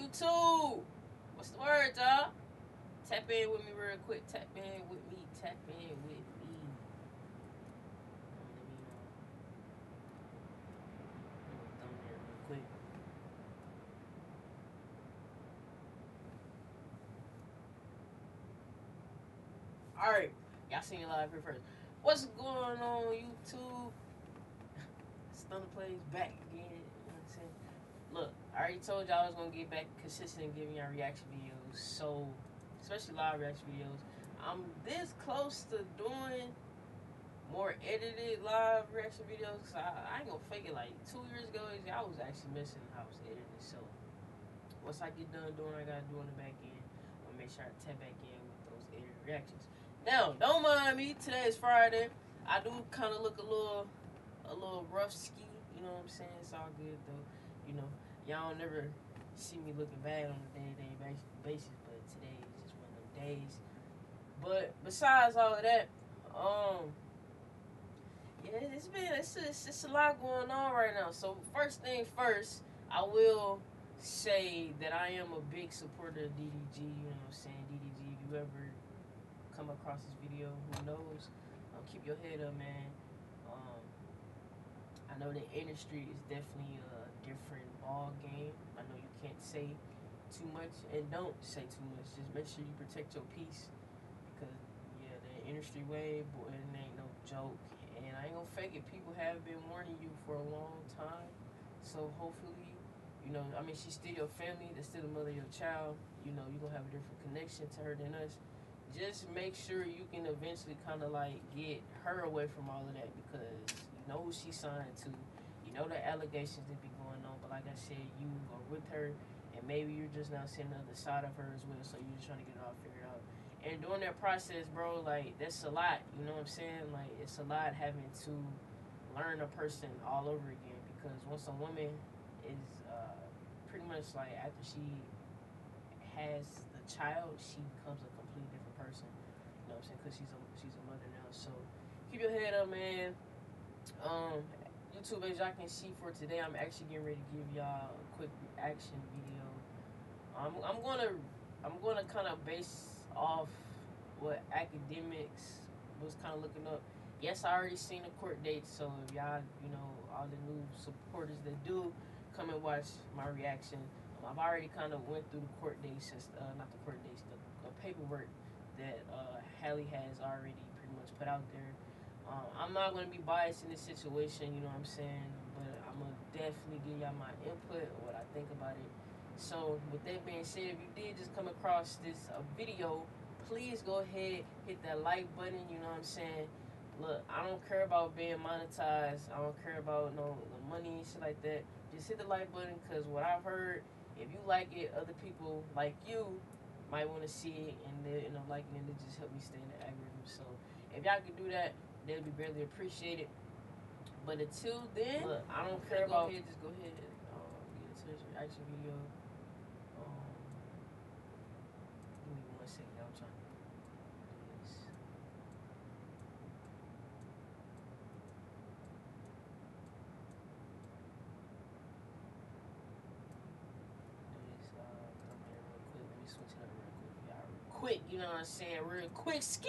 YouTube. What's the word, y'all? Tap in with me real quick. Tap in with me. Tap in with me. Thumbnail real quick. Alright. Y'all seen it live here first. What's going on, YouTube? Stunner Plays back again. You know what I'm saying? Look, I already told y'all I was going to get back consistent and giving y'all reaction videos. So, especially live reaction videos. I'm this close to doing more edited live reaction videos. Cause I ain't going to fake it. Like 2 years ago, I was actually missing how I was editing. So, once I get done doing what I got to do on the back end, I'm going to make sure I tap back in with those edited reactions. Now, don't mind me. Today is Friday. I do kind of look a little rough ski. You know what I'm saying? It's all good though. You know, y'all don't never see me looking bad on a day-to-day basis, but today is just one of them days. But besides all of that, yeah, it's a lot going on right now. So first thing first, I will say that I am a big supporter of DDG. You know what I'm saying? DDG, if you ever come across this video, who knows? Keep your head up, man. I know the industry is definitely a different ball game. I know you can't say too much, and don't say too much. Just make sure you protect your peace, because yeah, the industry wave, boy, it ain't no joke. And I ain't gonna fake it. People have been warning you for a long time. So hopefully, you know, I mean, she's still your family. That's still the mother of your child. You know, you're gonna have a different connection to her than us. Just make sure you can eventually kind of like get her away from all of that, because you know who she signed to, you know the allegations that be going on. But like I said, you are with her, and maybe you're just now seeing the other side of her as well. So you're just trying to get it all figured out. And during that process, bro, like that's a lot. You know what I'm saying? Like it's a lot having to learn a person all over again, because once a woman is pretty much like after she has the child, she becomes a completely different person. You know what I'm saying? Because she's a mother now. So keep your head up, man. YouTube, as y'all can see for today, I'm actually getting ready to give y'all a quick reaction video. I'm gonna kind of base off what academics was kind of looking up. Yes, I already seen the court dates, so if y'all, you know, all the new supporters that do come and watch my reaction, I've already kind of went through the court dates, not the court dates, the paperwork that Halle has already pretty much put out there. I'm not going to be biased in this situation, you know what I'm saying, but I'm going to definitely give y'all my input or what I think about it. So with that being said, if you did just come across this video, please go ahead, hit that like button, you know what I'm saying. Look, I don't care about being monetized. I don't care about no money and shit like that. Just hit the like button, because what I've heard, if you like it, other people like you might want to see it, and they, you know, liking it, it just help me stay in the algorithm. So if y'all can do that, that'd be greatly appreciated. But until then, look, I don't care about. Just go ahead and get into this reaction video. Give me 1 second. I'm trying to do this. Quick, you know what I'm saying? Real quick, ski.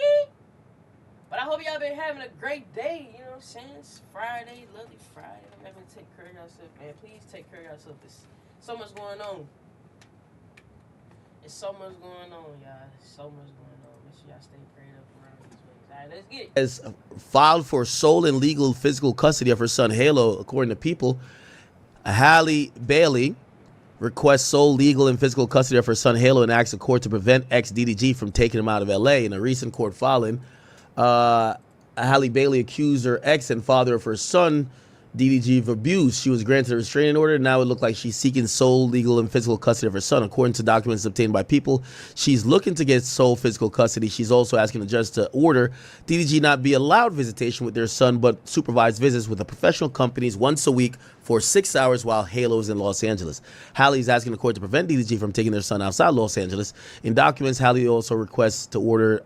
But I hope y'all been having a great day. You know what I'm saying? It's Friday, lovely Friday. I'm having to take care of yourself, man. Please take care of yourself. There's so much going on. There's so much going on, y'all. There's so much going on. Make sure y'all stay prayed up around these ways. All right, let's get it. Has filed for sole and legal physical custody of her son Halo, according to People. Halle Bailey requests sole legal and physical custody of her son Halo and asks the court to prevent ex-DDG from taking him out of L.A. In a recent court filing, Halle Bailey accused her ex and father of her son DDG of abuse. She was granted a restraining order. Now it looked like she's seeking sole legal and physical custody of her son. According to documents obtained by People, she's looking to get sole physical custody. She's also asking the judge to order DDG not be allowed visitation with their son, but supervised visits with the professional companies once a week for 6 hours while Halo is in Los Angeles. Halle is asking the court to prevent DDG from taking their son outside Los Angeles. In documents, Halle also requests to order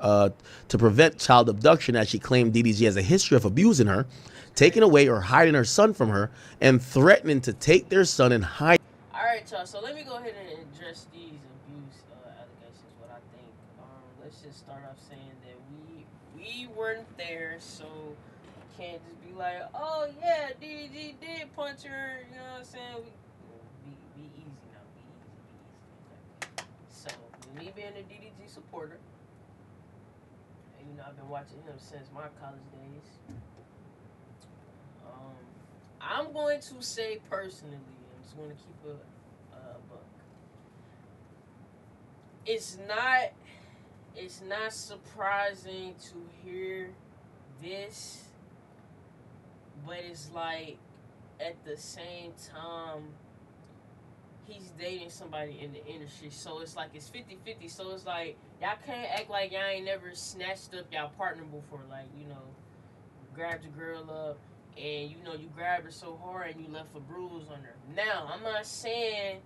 to prevent child abduction, as she claimed DDG has a history of abusing her, taking away or hiding her son from her, and threatening to take their son and hide. All right. right, y'all. So let me go ahead and address these abuse allegations. What I think. Let's just start off saying that we weren't there, so can't just be like, oh yeah, DDG did punch her. You know what I'm saying? Be easy now. Be easy. Okay. So with me being a DDG supporter, and I've been watching him since my college days. I'm going to say personally, I'm just going to keep a buck. It's not surprising to hear this, but it's like at the same time he's dating somebody in the industry, so it's like it's 50-50. So it's like y'all can't act like y'all ain't never snatched up y'all partner before, like grabbed your girl up and you grabbed her so hard and you left a bruise on her. Now I'm not saying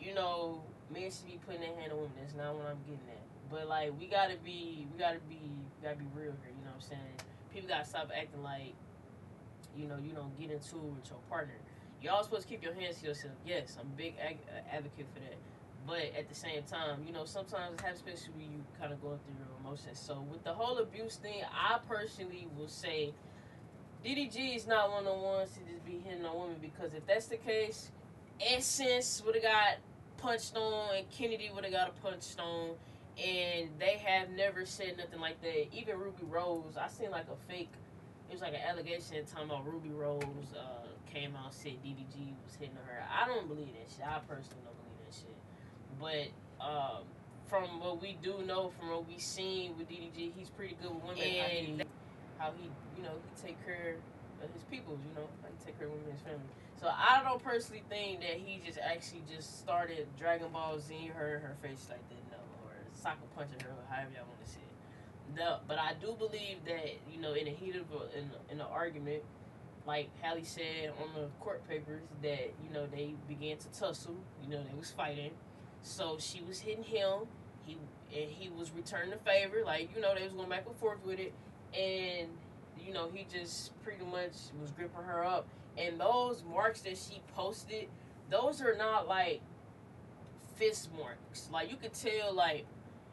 men should be putting their hand on women. That's not what I'm getting at. But like we gotta be real here. You know what I'm saying? People gotta stop acting like you don't get into it with your partner. Y'all supposed to keep your hands to yourself. Yes, I'm a big advocate for that. But at the same time, sometimes it happens, especially when you kind of going through your emotions. So with the whole abuse thing, I personally will say DDG is not one of the ones to just be hitting on women, because if that's the case, Essence would have got punched on and Kennedy would have got a punched on, and they have never said nothing like that. Even Ruby Rose, I seen like a fake, it was like an allegation talking about Ruby Rose came out and said DDG was hitting her. I don't believe that shit. I personally don't believe that shit. But from what we do know, from what we seen with DDG, he's pretty good with women. And how he take care of his people, how he take care of women in his family. So I don't personally think that he just actually just started Dragon Ball Z her face like that, no, or soccer punching her, or however y'all want to say it. No, but I do believe that in the heat of in the argument, like Halle said on the court papers, that they began to tussle. They was fighting, so she was hitting him. He was returning the favor, like they was going back and forth with it, and he just pretty much was gripping her up. And those marks that she posted, those are not like fist marks. Like you could tell, like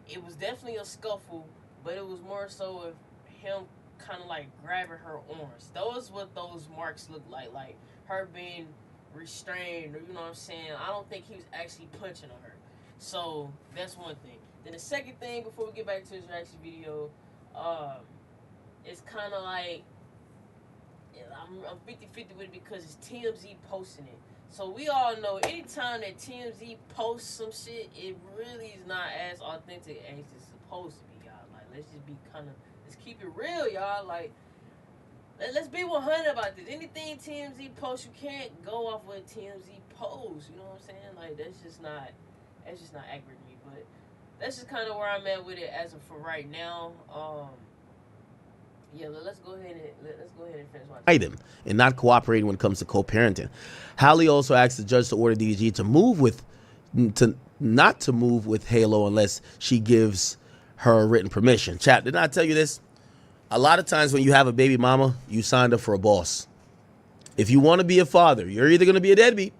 it was definitely a scuffle, but it was more so of him kind of like grabbing her arms. Those what those marks look like her being restrained, or what I'm saying. I don't think he was actually punching on her. So that's one thing. Then the second thing, before we get back to his reaction video, it's kind of like I'm 50-50 with it, because it's TMZ posting it. So we all know anytime that TMZ posts some shit, it really is not as authentic as it's supposed to be, y'all. Like, let's keep it real, y'all. Like, let's be 100 about this. Anything TMZ posts, you can't go off what TMZ posts. You know what I'm saying? Like, that's just not accurate to me. But that's just kind of where I'm at with it as of for right now. Yeah, let's go ahead and finish watching. Him and not cooperating when it comes to co-parenting. Halle also asked the judge to order DDG not to move with Halo unless she gives her written permission. Chap, didn't I tell you this? A lot of times when you have a baby mama, you signed up for a boss. If you want to be a father, you're either going to be a deadbeat,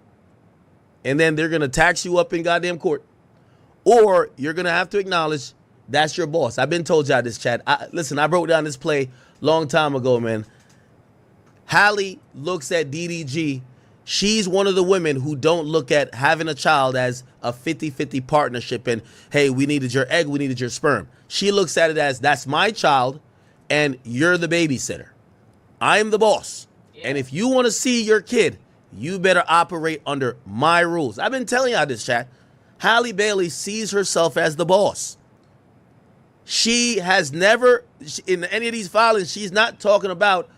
and then they're going to tax you up in goddamn court, or you're going to have to acknowledge that's your boss. I've been told y'all this, chat. Listen, I broke down this play long time ago, man. Halle looks at DDG. She's one of the women who don't look at having a child as a 50-50 partnership and, hey, we needed your egg, we needed your sperm. She looks at it as, that's my child and you're the babysitter. I'm the boss. Yeah. And if you want to see your kid, you better operate under my rules. I've been telling y'all this, chat. Halle Bailey sees herself as the boss. She has never, in any of these filings, she's not talking about,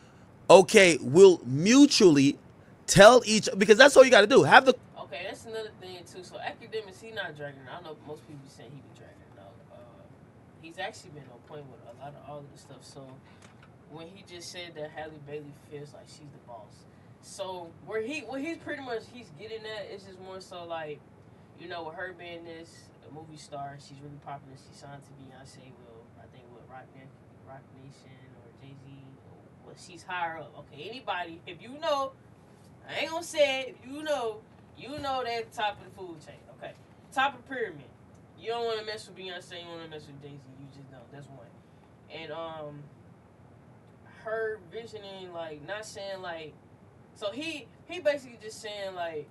okay, we'll mutually tell each, because that's all you got to do. Okay, that's another thing, too. So, academics, he not dragging her. I know most people saying he be dragging her out. He's actually been on point with a lot of all of this stuff. So, when he just said that Halle Bailey feels like she's the boss. So, he's pretty much, he's getting at, it's just more so like, with her being this movie star, she's really popular. She signed to Beyonce. Well, I think Rock Nation or Jay-Z. Well, she's higher up. Okay, anybody, if I ain't gonna say it. If You know they're at the top of the food chain. Okay, top of the pyramid. You don't want to mess with Beyonce. You don't want to mess with Jay Z. You just don't. That's one. And her visioning, like, not saying like, so he basically just saying like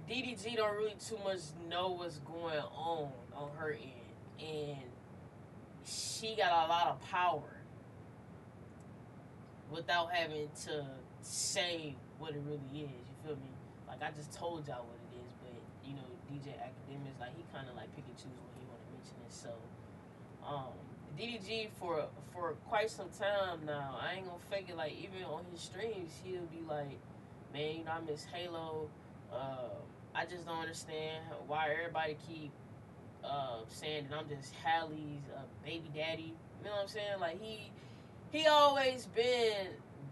DDG don't really too much know what's going on her end, and she got a lot of power without having to say what it really is. You feel me? Like, I just told y'all what it is, but you know, DJ Academics, like, he kind of like pick and choose when he want to mention it. So, DDG for quite some time now, I ain't gonna fake it. Like, even on his streams, he'll be like, "Man, you know, I miss Halo. I just don't understand why everybody keep saying that I'm just Halle's baby daddy." You know what I'm saying? Like, he always been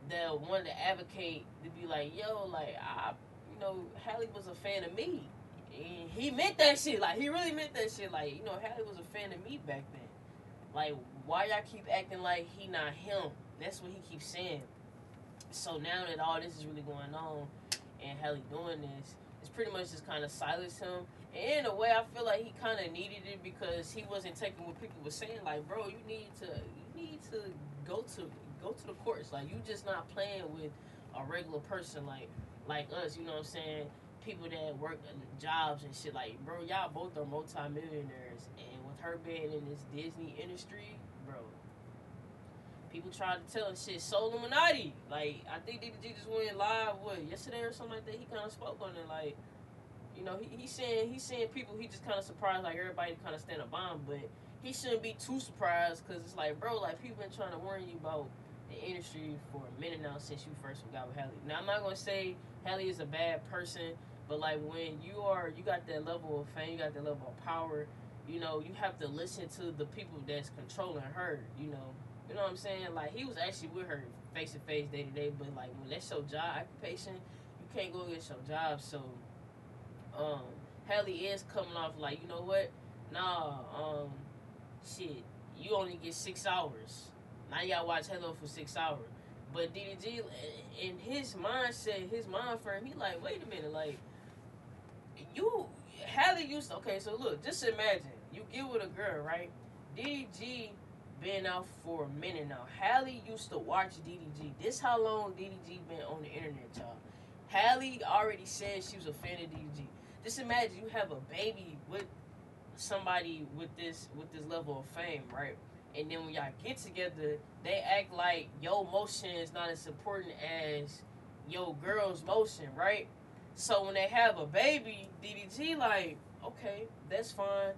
the one to advocate to be like, yo, like, Halle was a fan of me. And he meant that shit. Like, he really meant that shit. Like, Halle was a fan of me back then. Like, why y'all keep acting like he not him? That's what he keeps saying. So now that all this is really going on and Halle doing this, it's pretty much just kind of silenced him. And in a way, I feel like he kind of needed it because he wasn't taking what people were saying. Like, bro, you need to go to the courts. Like, you just not playing with a regular person like us. You know what I'm saying? People that work jobs and shit. Like, bro, y'all both are multi-millionaires, and with her being in this Disney industry, bro, people try to tell shit so Illuminati. Like, I think DDG just went live yesterday or something like that. He kind of spoke on it. Like, he's saying people. He just kind of surprised, like, everybody kind of stand a bomb, but he shouldn't be too surprised because it's like, bro, like, people been trying to warn you about the industry for a minute now since you first got with Halle. Now, I'm not gonna say Halle is a bad person, but like, when you got that level of fame, you got that level of power, you have to listen to the people that's controlling her. You know what I'm saying? Like, he was actually with her face to face, day to day, but like, when that's your job occupation, you can't go against your job. So, Halle is coming off like, you know what? Nah, shit, you only get 6 hours. Now you gotta watch Halo for 6 hours. But DDG, in his mindset, his mind frame, he like, wait a minute, like, Halle used to, okay, so look, just imagine, you get with a girl, right? DDG been out for a minute now. Halle used to watch DDG. This how long DDG been on the internet, y'all. Halle already said she was a fan of DDG. Just imagine you have a baby with somebody with this level of fame, right? And then when y'all get together, they act like your motion is not as important as your girl's motion, right? So when they have a baby, DDG like, okay, that's fine,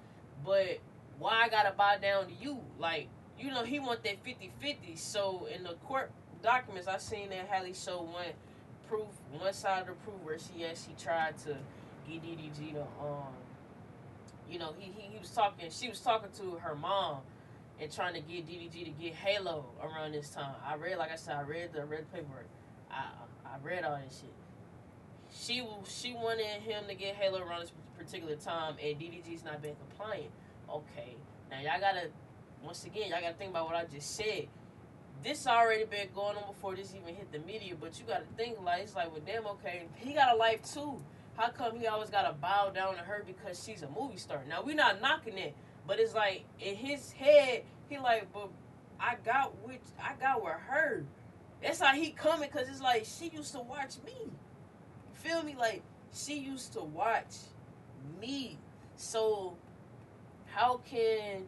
but why I gotta bow down to you? Like, he want that 50-50. So in the court documents, I seen that Halle showed one side of the proof where she actually tried to get DDG to, he was talking, she was talking to her mom and trying to get DDG to get Halo around this time. I read the paperwork. I read all this shit. She wanted him to get Halo around this particular time, and DDG's not been compliant. Okay, now y'all gotta think about what I just said. This already been going on before this even hit the media, but you gotta think, like, it's like, well, damn, okay, he got a life too. How come he always gotta bow down to her because she's a movie star? Now, we not knocking it, but it's like, in his head, he like, but I got with her. That's how he coming, because it's like, she used to watch me. You feel me? Like, she used to watch me. So, how can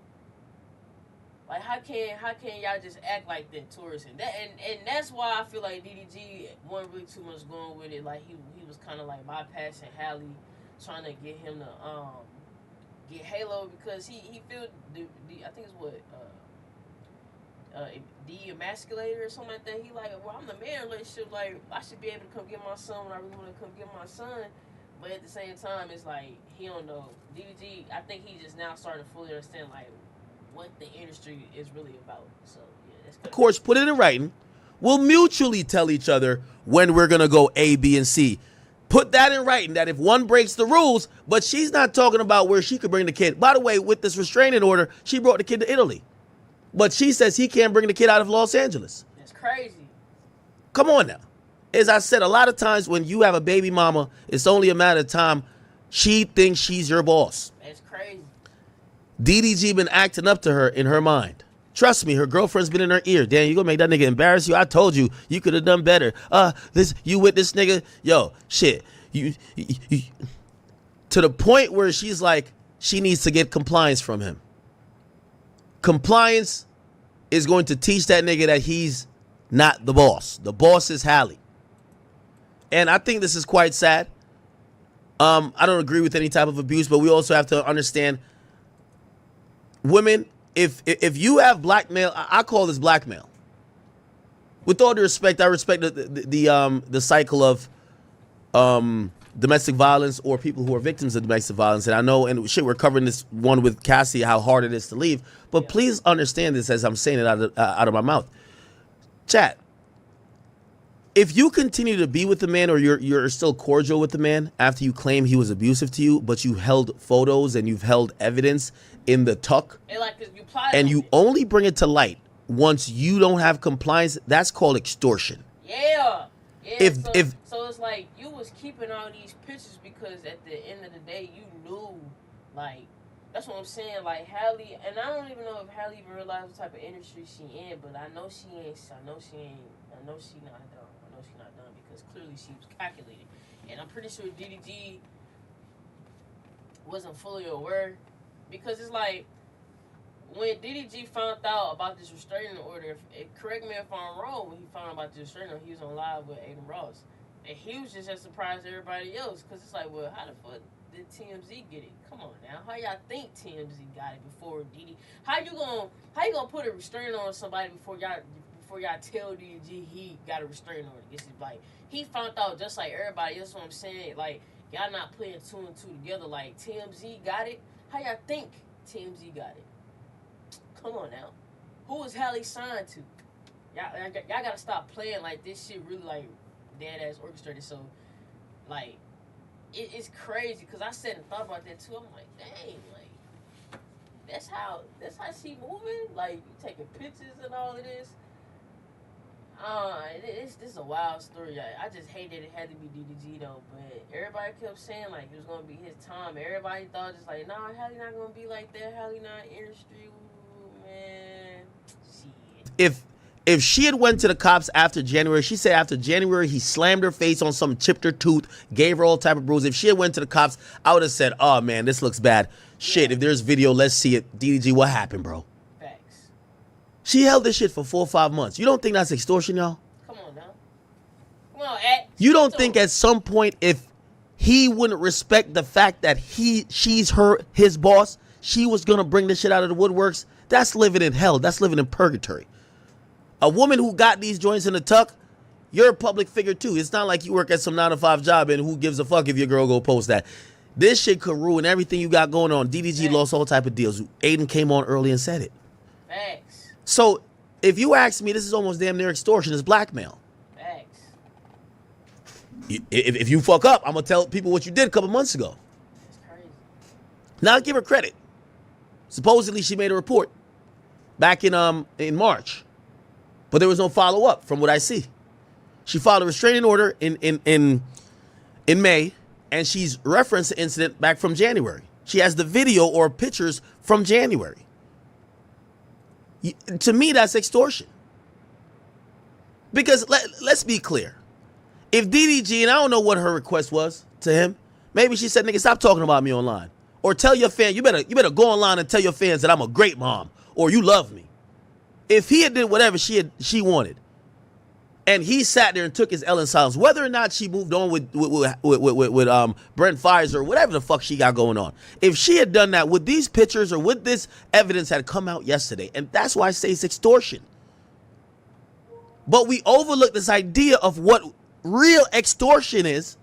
y'all just act like that towards him? And that's why I feel like DDG wasn't really too much going with it. Like, he was kind of like bypassing Halle, trying to get him to get Halo, because he feel I think it's what de-emasculated or something like that. He like, well, I'm the man in a relationship, like, I should be able to come get my son when I really want to come get my son. But at the same time, it's like, he don't know. DDG, I think he just now starting to fully understand, like, what the industry is really about. So, yeah, that's good. Of course, put it in writing. We'll mutually tell each other when we're going to go A, B, and C. Put that in writing, that if one breaks the rules, but she's not talking about where she could bring the kid. By the way, with this restraining order, she brought the kid to Italy. But she says he can't bring the kid out of Los Angeles. That's crazy. Come on now. as I said, a lot of times when you have a baby mama, it's only a matter of time. She thinks she's your boss. That's crazy. DDG been acting up to her in her mind. Trust me, her girlfriend's been in her ear. Damn, you gonna make that nigga embarrass you? I told you, you could have done better. You with this nigga? Yo, shit. You to the point where she's like, she needs to get compliance from him. Compliance is going to teach that nigga that he's not the boss. The boss is Halle. And I think this is quite sad. I don't agree with any type of abuse, but we also have to understand women, if you have blackmail, I call this blackmail. With all due respect, I respect the cycle of domestic violence or people who are victims of domestic violence. And I know, and shit, we're covering this one with Cassie, how hard it is to leave. But please understand this as I'm saying it out of my mouth. Chat. If you continue to be with the man, or you're still cordial with the man after you claim he was abusive to you, but you held photos and you've held evidence in the tuck, and you only bring it to light once you don't have compliance, that's called extortion. Yeah. So it's like you was keeping all these pictures because at the end of the day you knew, like, that's what I'm saying. Like Halle, and I don't even know if Halle even realized what type of industry she in, but I know she ain't. I know she not dumb. I know she not dumb because clearly she was calculated, and I'm pretty sure DDG wasn't fully aware, because it's like when DDG found out about this restraining order. Correct me if I'm wrong. When he found out about this restraining order, he was on live with Aiden Ross, and he was just as surprised as everybody else, because it's like, well, how the fuck did TMZ get it? Come on now, how y'all think TMZ got it before DD? How you gonna put a restraining on somebody before y'all tell DDG he got a restraining order? It's like he found out just like everybody else. What I'm saying, like, y'all not putting 2 and 2 together. Like TMZ got it. How y'all think TMZ got it? Come on now, who was Halle signed to? Y'all gotta stop playing like this shit. Really like dead ass orchestrated. So like. It's crazy because I sat and thought about that too. I'm like, dang, like that's how she moving. Like, you taking pictures and all of this. This is a wild story. I just hate that it had to be DDG though. But everybody kept saying like it was gonna be his time. Everybody thought just like, nah, Halle not gonna be like that. Halle not industry. Ooh, man, shit. If she had went to the cops after January, she said after January he slammed her face on something, chipped her tooth, gave her all type of bruises. If she had went to the cops, I would have said, oh man, this looks bad. Shit, if there's video, let's see it. DDG, what happened, bro? Facts. She held this shit for 4 or 5 months. You don't think that's extortion, y'all? Come on now. Come on, you don't think at some point if he wouldn't respect the fact that she's his boss, she was gonna bring this shit out of the woodworks? That's living in hell. That's living in purgatory. A woman who got these joints in the tuck, you're a public figure too. It's not like you work at some 9-to-5 job and who gives a fuck if your girl go post that. This shit could ruin everything you got going on. DDG lost all type of deals. Aiden came on early and said it. Facts. So if you ask me, this is almost damn near extortion. It's blackmail. Facts. If you fuck up, I'm going to tell people what you did a couple months ago. That's crazy. Now give her credit. Supposedly she made a report back in March. But there was no follow-up from what I see. She filed a restraining order in May, and she's referenced the incident back from January. She has the video or pictures from January. To me, that's extortion. Because let's be clear. If DDG, and I don't know what her request was to him, maybe she said, nigga, stop talking about me online. Or tell your fan, you better go online and tell your fans that I'm a great mom, or you love me. If he had did whatever she wanted, and he sat there and took his L in silence, whether or not she moved on with Brent Fires or whatever the fuck she got going on, if she had done that, would these pictures or would this evidence had come out yesterday? And that's why I say it's extortion. But we overlook this idea of what real extortion is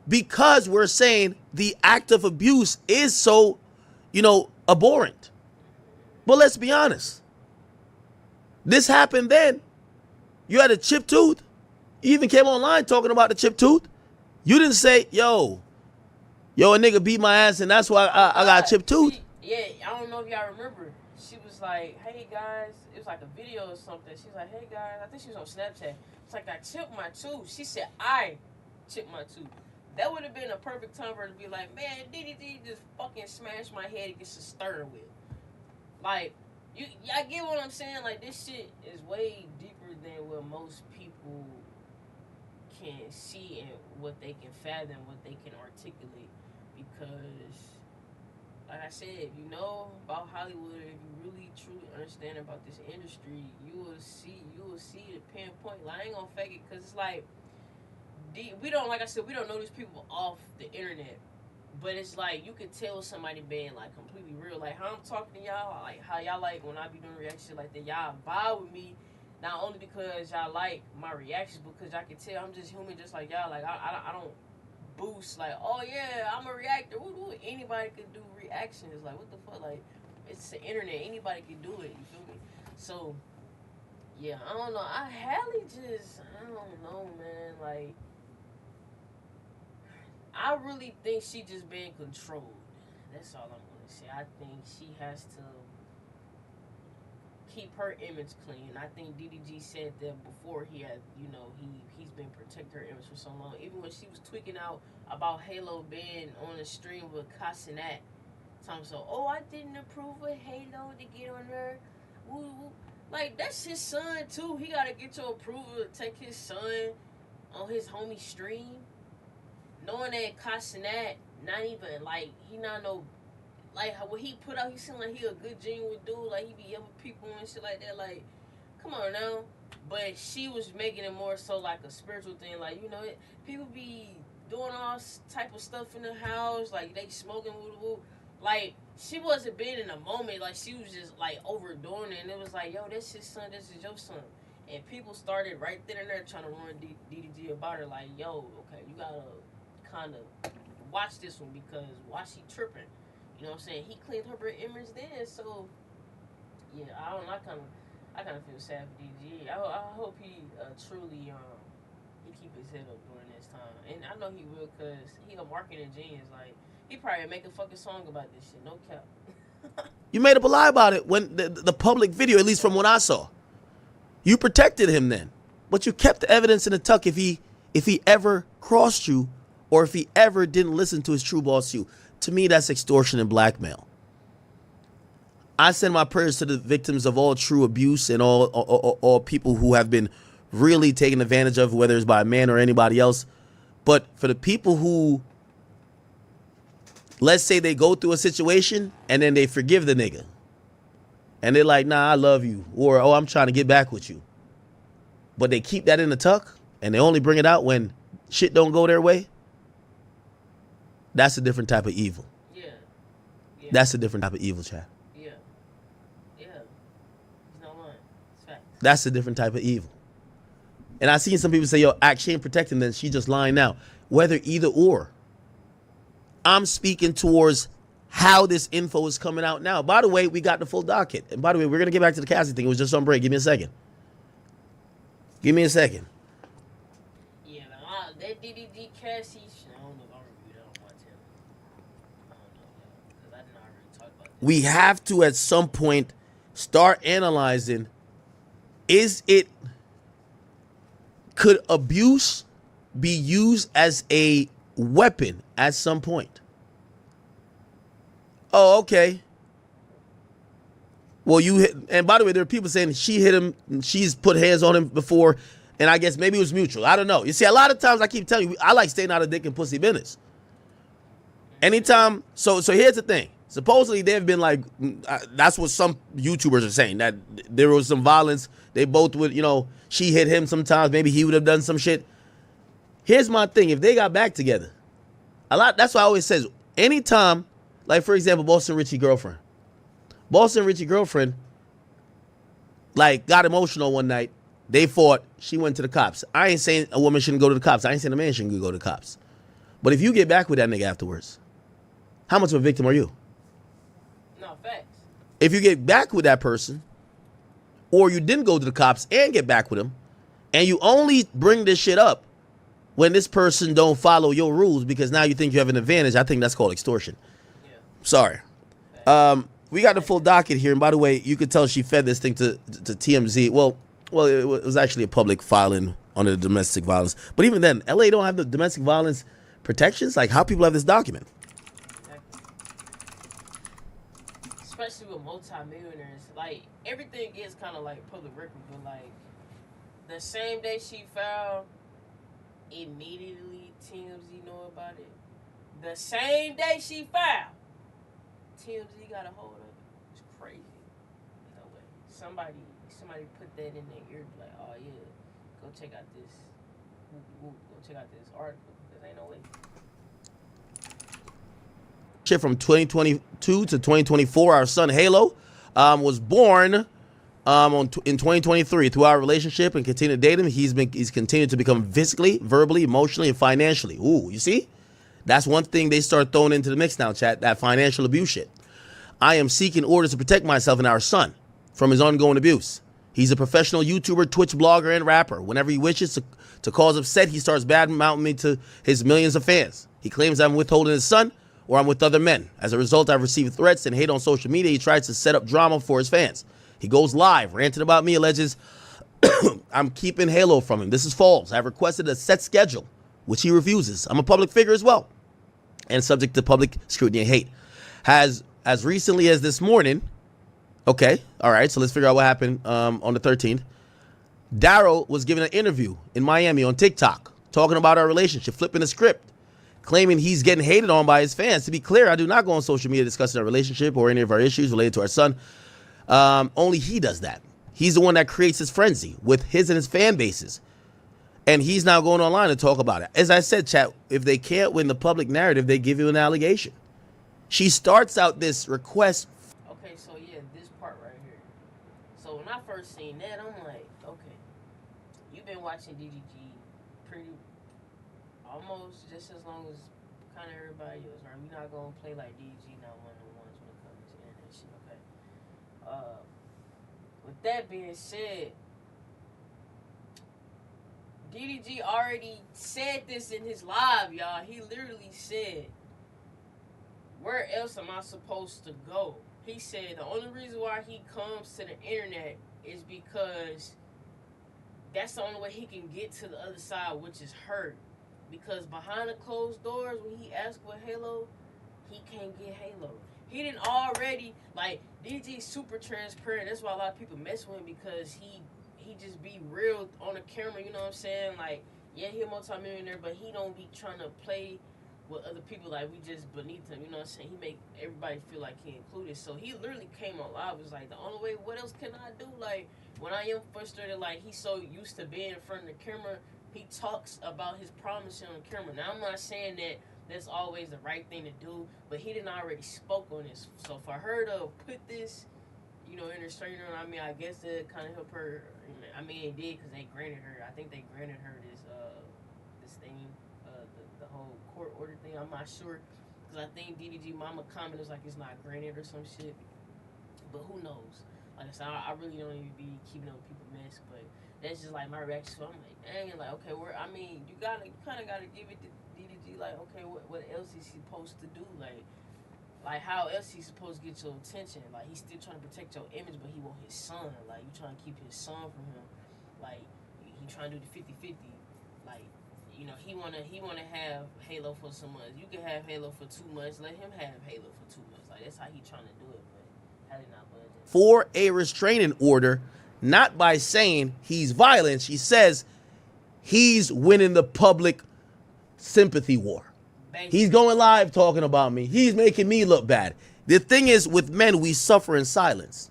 because we're saying the act of abuse is so, abhorrent. But let's be honest. This happened then. You had a chipped tooth. You even came online talking about the chipped tooth. You didn't say, yo, a nigga beat my ass and that's why I got a chipped tooth. Yeah, I don't know if y'all remember. She was like, "Hey guys," it was like a video or something. She was like, "Hey guys," I think she was on Snapchat. It's like I chipped my tooth. She said, "I chipped my tooth." That would have been a perfect time for her to be like, "Man, DDG just fucking smashed my head against a steering wheel." Like, y'all get what I'm saying? Like, this shit is way deeper than what most people can see and what they can fathom, what they can articulate. Because, like I said, if you know about Hollywood, if you really truly understand about this industry, you will see the pinpoint. Like, I ain't gonna fake it, cause it's like we don't, like I said, we don't know these people off the internet, but it's like you could tell somebody being like completely real. Like how I'm talking to y'all, like how y'all like when I be doing reaction like that, y'all vibe with me. Not only because y'all like my reactions, because y'all can tell I'm just human, just like y'all. Like I don't boost like, oh yeah, I'm a reactor. Woo. Anybody can do reactions. Like what the fuck? Like it's the internet. Anybody can do it. You feel me? So yeah, I don't know. I don't know, man. Like I really think she just being controlled. That's all I'm gonna say. I think she has to keep her image clean. I think DDG said that before he had, he's been protecting her image for so long. Even when she was tweaking out about Halo being on the stream with Cassinet, Tom so, oh, I didn't approve of Halo to get on her. Woo, woo. Like that's his son too. He gotta get your approval to take his son on his homie stream. Knowing that Cassinet not even like he not no like what he put out, he seemed like he a good genuine dude, like he be helping people and shit like that. Like, come on now. But she was making it more so like a spiritual thing, like people be doing all type of stuff in the house, like they smoking woo woo. Like she wasn't being in the moment, like she was just like overdoing it, and it was like, yo, that's his son, this is your son. And people started right then and there trying to run DDG about her, like, yo, okay, you gotta kind of watch this one because why she tripping? You know what I'm saying? He cleaned her image then, so yeah, I kind of feel sad for DG. I hope he truly he keep his head up during this time, and I know he will, cause he a marketing genius. Like he probably make a fucking song about this shit, no cap. You made up a lie about it when the public video, at least from what I saw. You protected him then, but you kept the evidence in the tuck if he ever crossed you, or if he ever didn't listen to his true boss you. To me, that's extortion and blackmail. I send my prayers to the victims of all true abuse and all people who have been really taken advantage of, whether it's by a man or anybody else. But for the people who, let's say they go through a situation and then they forgive the nigga. And they're like, nah, I love you. Or, oh, I'm trying to get back with you. But they keep that in the tuck and they only bring it out when shit don't go their way. That's a different type of evil. Yeah. That's a different type of evil, Chad. Yeah. He's not lying. It's facts. That's a different type of evil. And I've seen some people say, yo, she ain't protecting them, she just lying now. Whether either or. I'm speaking towards how this info is coming out now. By the way, we got the full docket. And by the way, we're going to get back to the Cassie thing. It was just on break. Give me a second. Yeah, that DDG Cassie, I don't know if I'll review that on my channel. I don't know, because I did not really talk about that. We have to, at some point, start analyzing, could abuse be used as a weapon at some point? Oh, okay. Well, you hit, and by the way, there are people saying she hit him, she's put hands on him before, and I guess maybe it was mutual. I don't know. You see, a lot of times I keep telling you, I like staying out of dick and pussy business. Anytime, so here's the thing. Supposedly they've been like, that's what some YouTubers are saying, that there was some violence. They both would, she hit him sometimes. Maybe he would have done some shit. Here's my thing. If they got back together, that's why I always says, anytime, like for example, Boston Richie girlfriend, like got emotional one night. They fought. She went to the cops. I ain't saying a woman shouldn't go to the cops. I ain't saying a man shouldn't go to the cops. But if you get back with that nigga afterwards, how much of a victim are you? No, facts. If you get back with that person, or you didn't go to the cops and get back with him, and you only bring this shit up when this person don't follow your rules because now you think you have an advantage, I think that's called extortion. Yeah. Sorry. We got the full docket here, and by the way, you could tell she fed this thing to TMZ. Well, it was actually a public filing under the domestic violence. But even then, LA don't have the domestic violence protections. Like, how people have this document? Exactly. Especially with multi-millionaires, like everything is kind of like public record, but like the same day she filed, immediately TMZ know about it. The same day she filed, TMZ got a hold of it. It's crazy. No way. Somebody put that in their ear, like, oh yeah, go check out this. Go check out this article. There ain't no way. Shit, from 2022 to 2024, our son Halo was born in 2023. Through our relationship and continue to date him, he's continued to become physically, verbally, emotionally, and financially. Ooh, you see? That's one thing they start throwing into the mix now, chat, that financial abuse shit. I am seeking orders to protect myself and our son from his ongoing abuse. He's a professional YouTuber, Twitch blogger, and rapper. Whenever he wishes to cause upset, he starts bad-mouthing me to his millions of fans. He claims I'm withholding his son or I'm with other men. As a result, I've received threats and hate on social media. He tries to set up drama for his fans. He goes live, ranting about me, alleges I'm keeping Halo from him. This is false. I've requested a set schedule, which he refuses. I'm a public figure as well, and subject to public scrutiny and hate. As recently as this morning, okay, all right, so let's figure out what happened on the 13th. Daryl was giving an interview in Miami on TikTok, talking about our relationship, flipping the script, claiming he's getting hated on by his fans. To be clear, I do not go on social media discussing our relationship or any of our issues related to our son. Only he does that. He's the one that creates his frenzy with his and his fan bases. And he's now going online to talk about it. As I said, chat, if they can't win the public narrative, they give you an allegation. She starts out this request. Okay, so yeah, this part right here. So when I first seen that, I'm like, okay, you've been watching DDG pretty almost just as long as kind of everybody else, right? We're not gonna play like DDG not one of the ones when it comes to internet shit, okay? With that being said, DDG already said this in his live, y'all. He literally said, where else am I supposed to go? He said the only reason why he comes to the internet is because that's the only way he can get to the other side, which is her. Because behind the closed doors, when he asked for Halo, he can't get Halo. He didn't already, like, DDG's super transparent. That's why a lot of people mess with him, because he just be real on the camera, you know what I'm saying? Like, yeah, he a multi-millionaire, but he don't be trying to play with other people like we just beneath him, you know what I'm saying? He make everybody feel like he included. So he literally came on live, was like, the only way, what else can I do? Like, when I am frustrated, like, he's so used to being in front of the camera, he talks about his promise on the camera. Now, I'm not saying that that's always the right thing to do, but he didn't already spoke on this. So for her to put this, you know, in her strainer, I mean, I guess that kind of helped her. I mean, it did, because they granted her, I think they granted her this thing, the whole court order thing. I'm not sure, because I think DDG mama comment was like it's not granted or some shit, but who knows? Like I said, I really don't even be keeping up with people's mess, but that's just like my reaction. So I'm like, dang, like, okay, I mean, you kind of gotta give it to DDG, like, okay, what else is he supposed to do? Like, how else he supposed to get your attention? Like, he's still trying to protect your image, but he want his son. Like, you trying to keep his son from him. Like, he trying to do the 50-50. Like, you know, he wanna have Halo for some months. You can have Halo for 2 months. Let him have Halo for 2 months. Like, that's how he trying to do it. But how did not budge? For a restraining order, not by saying he's violent. She says he's winning the public sympathy war. He's going live talking about me. He's making me look bad. The thing is, with men, we suffer in silence.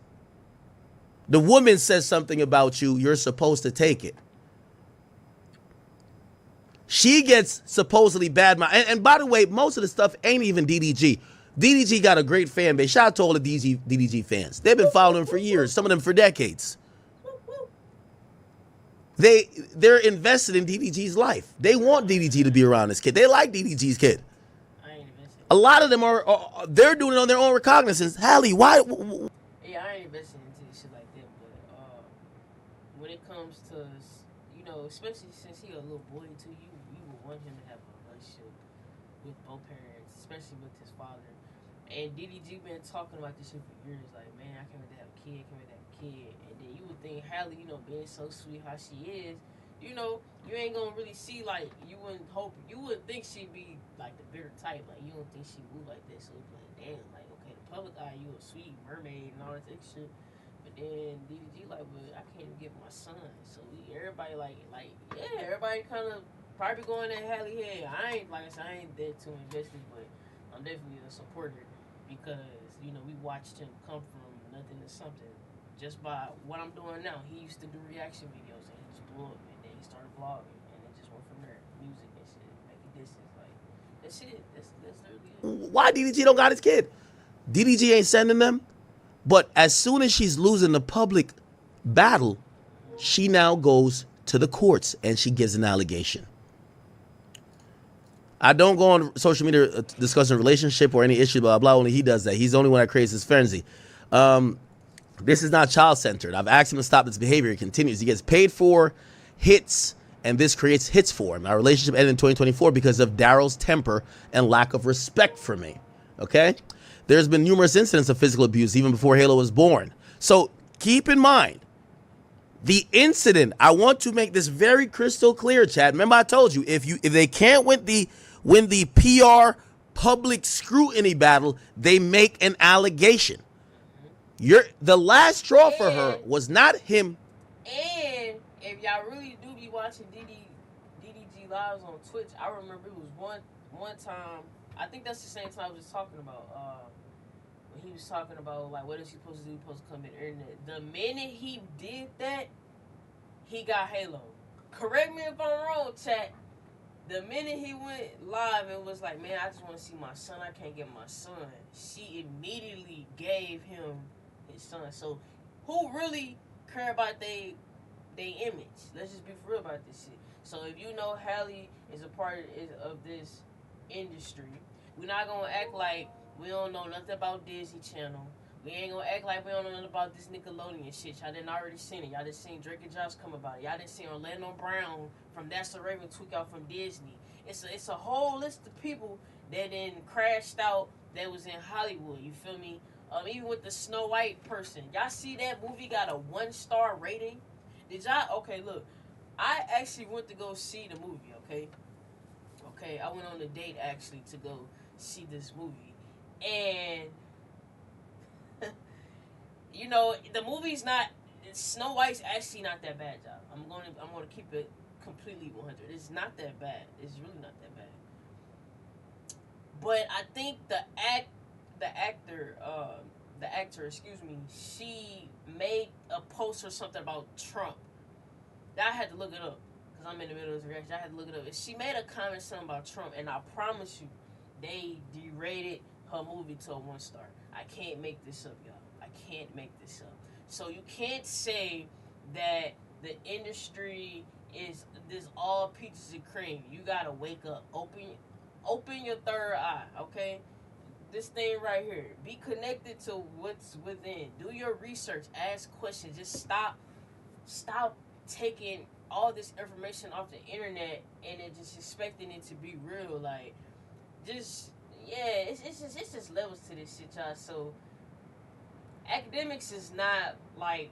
The woman says something about you, you're supposed to take it. She gets supposedly bad. And by the way, most of the stuff ain't even DDG. DDG got a great fan base. Shout out to all the DDG fans. They've been following him for years, some of them for decades. They're invested in DDG's life. They want DDG to be around this kid. They like DDG's kid. A lot of them they're doing it on their own recognizance. Halle, why? Yeah, I ain't investing into this shit like that. But when it comes to, you know, especially since he a little boy too, you would want him to have a relationship with both parents, especially with his father. And DDG been talking about this shit for years. Like, man, I can't wait to have a kid. Can't wait to have a kid. And then you would think Halle, being so sweet how she is, you ain't gonna really see like you wouldn't think she'd be like the bitter type. Like you don't think she move like this. So it's like, damn, like okay, the public eye, you a sweet mermaid and all that shit. But then DDG like, but I can't even get my son. So everybody yeah, everybody kind of probably going at Halle head. I ain't that too invested, but I'm definitely a supporter because we watched him come from nothing to something just by what I'm doing now. He used to do reaction videos and he just blew up, and then he started vlogging, and it just went from there. Music and shit, making distance, like that's it. That's literally it. Why DDG don't got his kid? DDG ain't sending them, but as soon as she's losing the public battle, she now goes to the courts and she gives an allegation. I don't go on social media discussing relationship or any issue, blah, blah. Only he does that. He's the only one that creates this frenzy. This is not child-centered. I've asked him to stop this behavior. He continues. He gets paid for hits, and this creates hits for him. Our relationship ended in 2024 because of Daryl's temper and lack of respect for me. Okay? There's been numerous incidents of physical abuse even before Halo was born. So keep in mind, the incident, I want to make this very crystal clear, Chad. Remember I told you, if they can't win the PR public scrutiny battle, they make an allegation. The last straw for her was not him. And if y'all really do be watching DDG lives on Twitch, I remember it was one time. I think that's the same time I was talking about. When he was talking about like what is he supposed to do? He's supposed to come in the internet. The minute he did that, he got Halo. Correct me if I'm wrong, chat. The minute he went live and was like, man, I just want to see my son. I can't get my son. She immediately gave him his son. So who really care about they image? Let's just be for real about this shit. So if you know Halle is a part of this industry, we're not going to act like we don't know nothing about Disney Channel. We ain't gonna act like we don't know nothing about this Nickelodeon shit. Y'all didn't already seen it. Y'all done seen Drake and Josh come about it. Y'all done seen Orlando Brown from That's a Raven tweak out from Disney. It's a whole list of people that then crashed out that was in Hollywood. You feel me? Even with the Snow White person. Y'all see that movie got a 1-star rating? Did y'all? Okay, look. I actually went to go see the movie, okay? Okay, I went on a date actually to go see this movie. And the movie's not. Snow White's actually not that bad, y'all. I'm gonna keep it completely 100. It's not that bad. It's really not that bad. But I think the actor, excuse me, she made a post or something about Trump. I had to look it up because I'm in the middle of this reaction. I had to look it up. She made a comment something about Trump, and I promise you, they derated her movie to a 1-star. I can't make this up, y'all. I can't make this up. So you can't say that the industry is this all peaches and cream. You gotta wake up, open your third eye, okay? This thing right here. Be connected to what's within. Do your research. Ask questions. Just stop taking all this information off the internet and then just expecting it to be real. Like, just it's just levels to this shit, y'all. So academics is not like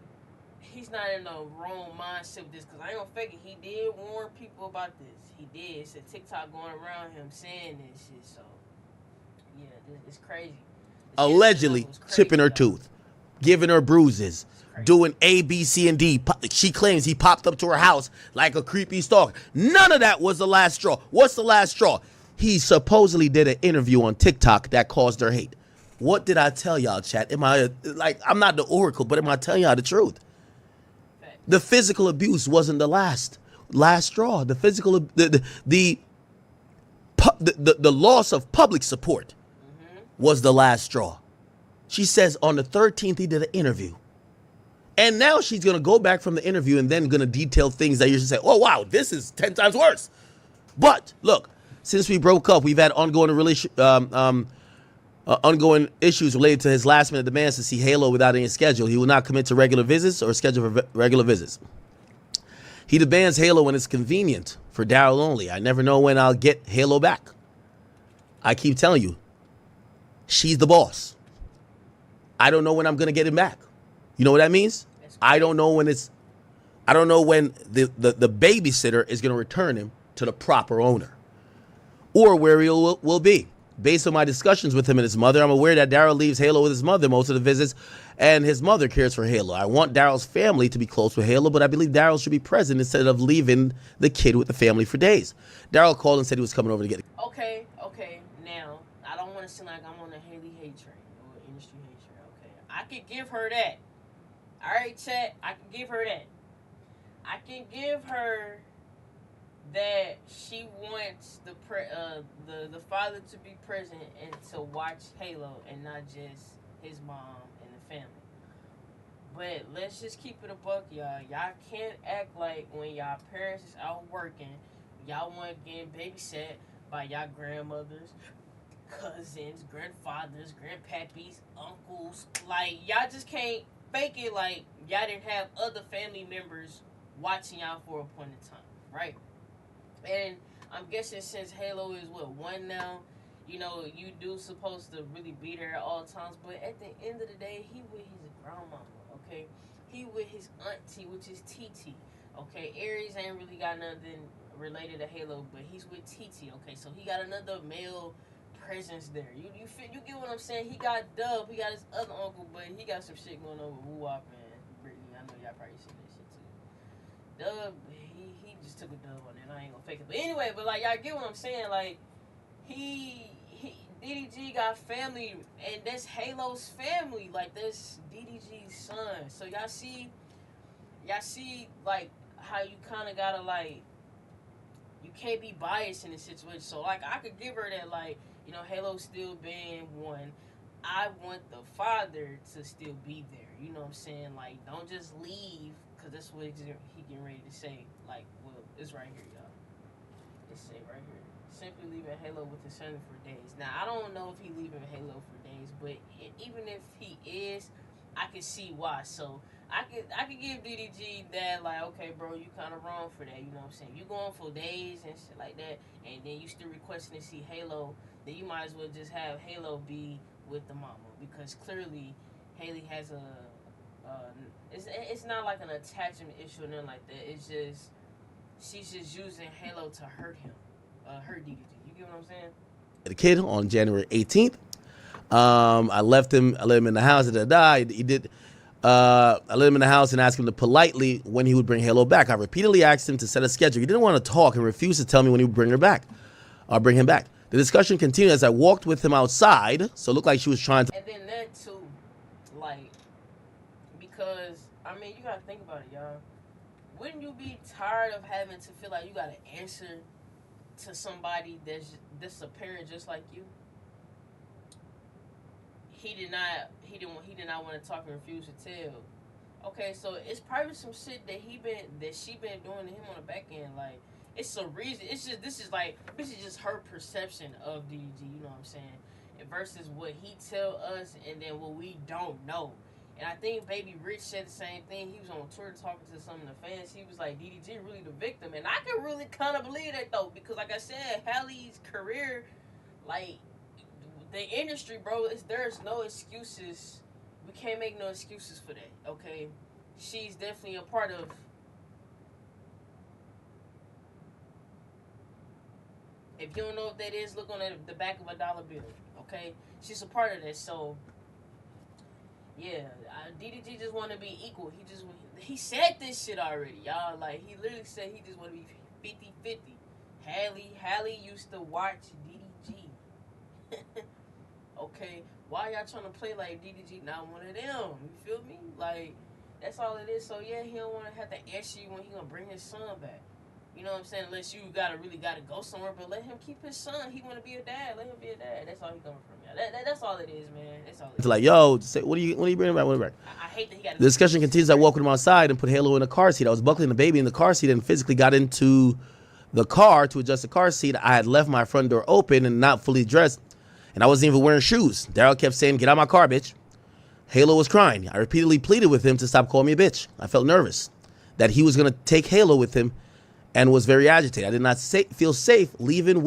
he's not in the wrong mindset with this, because I ain't gonna fake it. He did warn people about this. He did. It's a TikTok going around him saying this shit. So yeah, it's crazy. Allegedly chipping her tooth, giving her bruises, doing A, B, C, and D. She claims he popped up to her house like a creepy stalker. None of that was the last straw. What's the last straw? He supposedly did an interview on TikTok that caused her hate. What did I tell y'all, chat? I'm not the oracle, but am I telling y'all the truth? The physical abuse wasn't the last straw. The physical, the loss of public support was the last straw. She says on the 13th he did an interview. And now she's going to go back from the interview and then going to detail things that you should say, oh, wow, this is 10 times worse. But look, since we broke up, we've had ongoing ongoing issues related to his last-minute demands to see Halo without any schedule. He will not commit to regular visits or schedule for regular visits. He demands Halo when it's convenient for Daryl only. I never know when I'll get Halo back. I keep telling you, She's the boss. I don't know when I'm gonna get him back. You know what that means? I don't know when the babysitter is gonna return him to the proper owner, or where he will be. Based on my discussions with him and his mother, I'm aware that Daryl leaves Halo with his mother most of the visits, and his mother cares for Halo. I want Daryl's family to be close with Halo, but I believe Daryl should be present instead of leaving the kid with the family for days. Daryl called and said he was coming over to get it. Okay. Now, I don't want to seem like I'm on a Haley hate train or industry hate train. Okay, I could give her that. All right, chat. I can give her that. I can give her that she wants the father to be present and to watch Halo and not just his mom and the family. But let's just keep it a buck, y'all. Y'all can't act like when y'all parents is out working, y'all want getting babysat by y'all grandmothers, cousins, grandfathers, grandpappies, uncles. Like, y'all just can't fake it like y'all didn't have other family members watching y'all for a point in time, right? And I'm guessing since Halo is one now, you know, you do supposed to really be there at all times. But at the end of the day, he with his grandmama, okay? He with his auntie, which is TT, okay? Aries ain't really got nothing related to Halo, but he's with TT, okay? So he got another male presence there. You get what I'm saying? He got Dub, he got his other uncle, but he got some shit going on with Woo-Wop and Brittany. I know y'all probably seen that shit too. Dub, he just took a dub on it. I ain't gonna fake it. But anyway, y'all get what I'm saying? Like, he DDG got family, and that's Halo's family. Like, that's DDG's son. So y'all see like how you kind of gotta like, you can't be biased in this situation. So like, I could give her that, like, you know, Halo still being one. I want the father to still be there. You know what I'm saying? Like, don't just leave, because that's what he getting ready to say. Like, well, it's right here, y'all. It's say right here. Simply leaving Halo with his son for days. Now, I don't know if he leaving Halo for days, but even if he is, I can see why. So I could give DDG that, like, okay, bro, you kind of wrong for that. You know what I'm saying? You going for days and shit like that, and then you still requesting to see Halo, then you might as well just have Halo be with the mama, because clearly Haley has it's not like an attachment issue or nothing like that. It's just she's just using Halo to hurt him, hurt DDG. You get what I'm saying? The kid on January 18th. I let him in the house. I let him in the house and asked him to politely when he would bring Halo back. I repeatedly asked him to set a schedule. He didn't want to talk and refused to tell me when he would bring him back. The discussion continued as I walked with him outside, so it looked like she was trying to. And then that too, like, because I mean, you gotta think about it, y'all. Wouldn't you be tired of having to feel like you gotta answer to somebody that's a parent just like you? He did not want to talk and refuse to tell. Okay, so it's probably some shit that she been doing to him on the back end. Like, it's a reason. This is just her perception of DDG. You know what I'm saying? Versus what he tell us, and then what we don't know. And I think Baby Rich said the same thing. He was on Twitter talking to some of the fans. He was like, DDG really the victim, and I can really kind of believe that though, because like I said, Halle's career, like, the industry, bro, there's no excuses. We can't make no excuses for that, okay? She's definitely a part of. If you don't know what that is, look on the back of a dollar bill, okay? She's a part of that, so yeah. DDG just want to be equal. He said this shit already, y'all. Like, he literally said he just want to be 50-50. Halle used to watch DDG. Okay, why y'all trying to play like DDG not one of them? You feel me? Like, that's all it is. So yeah, he don't want to have to ask you when he gonna bring his son back. You know what I'm saying? Unless you really gotta go somewhere, but let him keep his son. He want to be a dad. Let him be a dad. That's all he coming from, y'all. That's all it is, man. That's all it is. It's like, yo, say, what are you bringing back? I hate that he got. The discussion continues. I walked with him outside and put Halo in the car seat. I was buckling the baby in the car seat and physically got into the car to adjust the car seat. I had left my front door open and not fully dressed, and I wasn't even wearing shoes. Daryl kept saying, "Get out of my car, bitch." Halo was crying. I repeatedly pleaded with him to stop calling me a bitch. I felt nervous that he was going to take Halo with him and was very agitated. I did not feel safe leaving a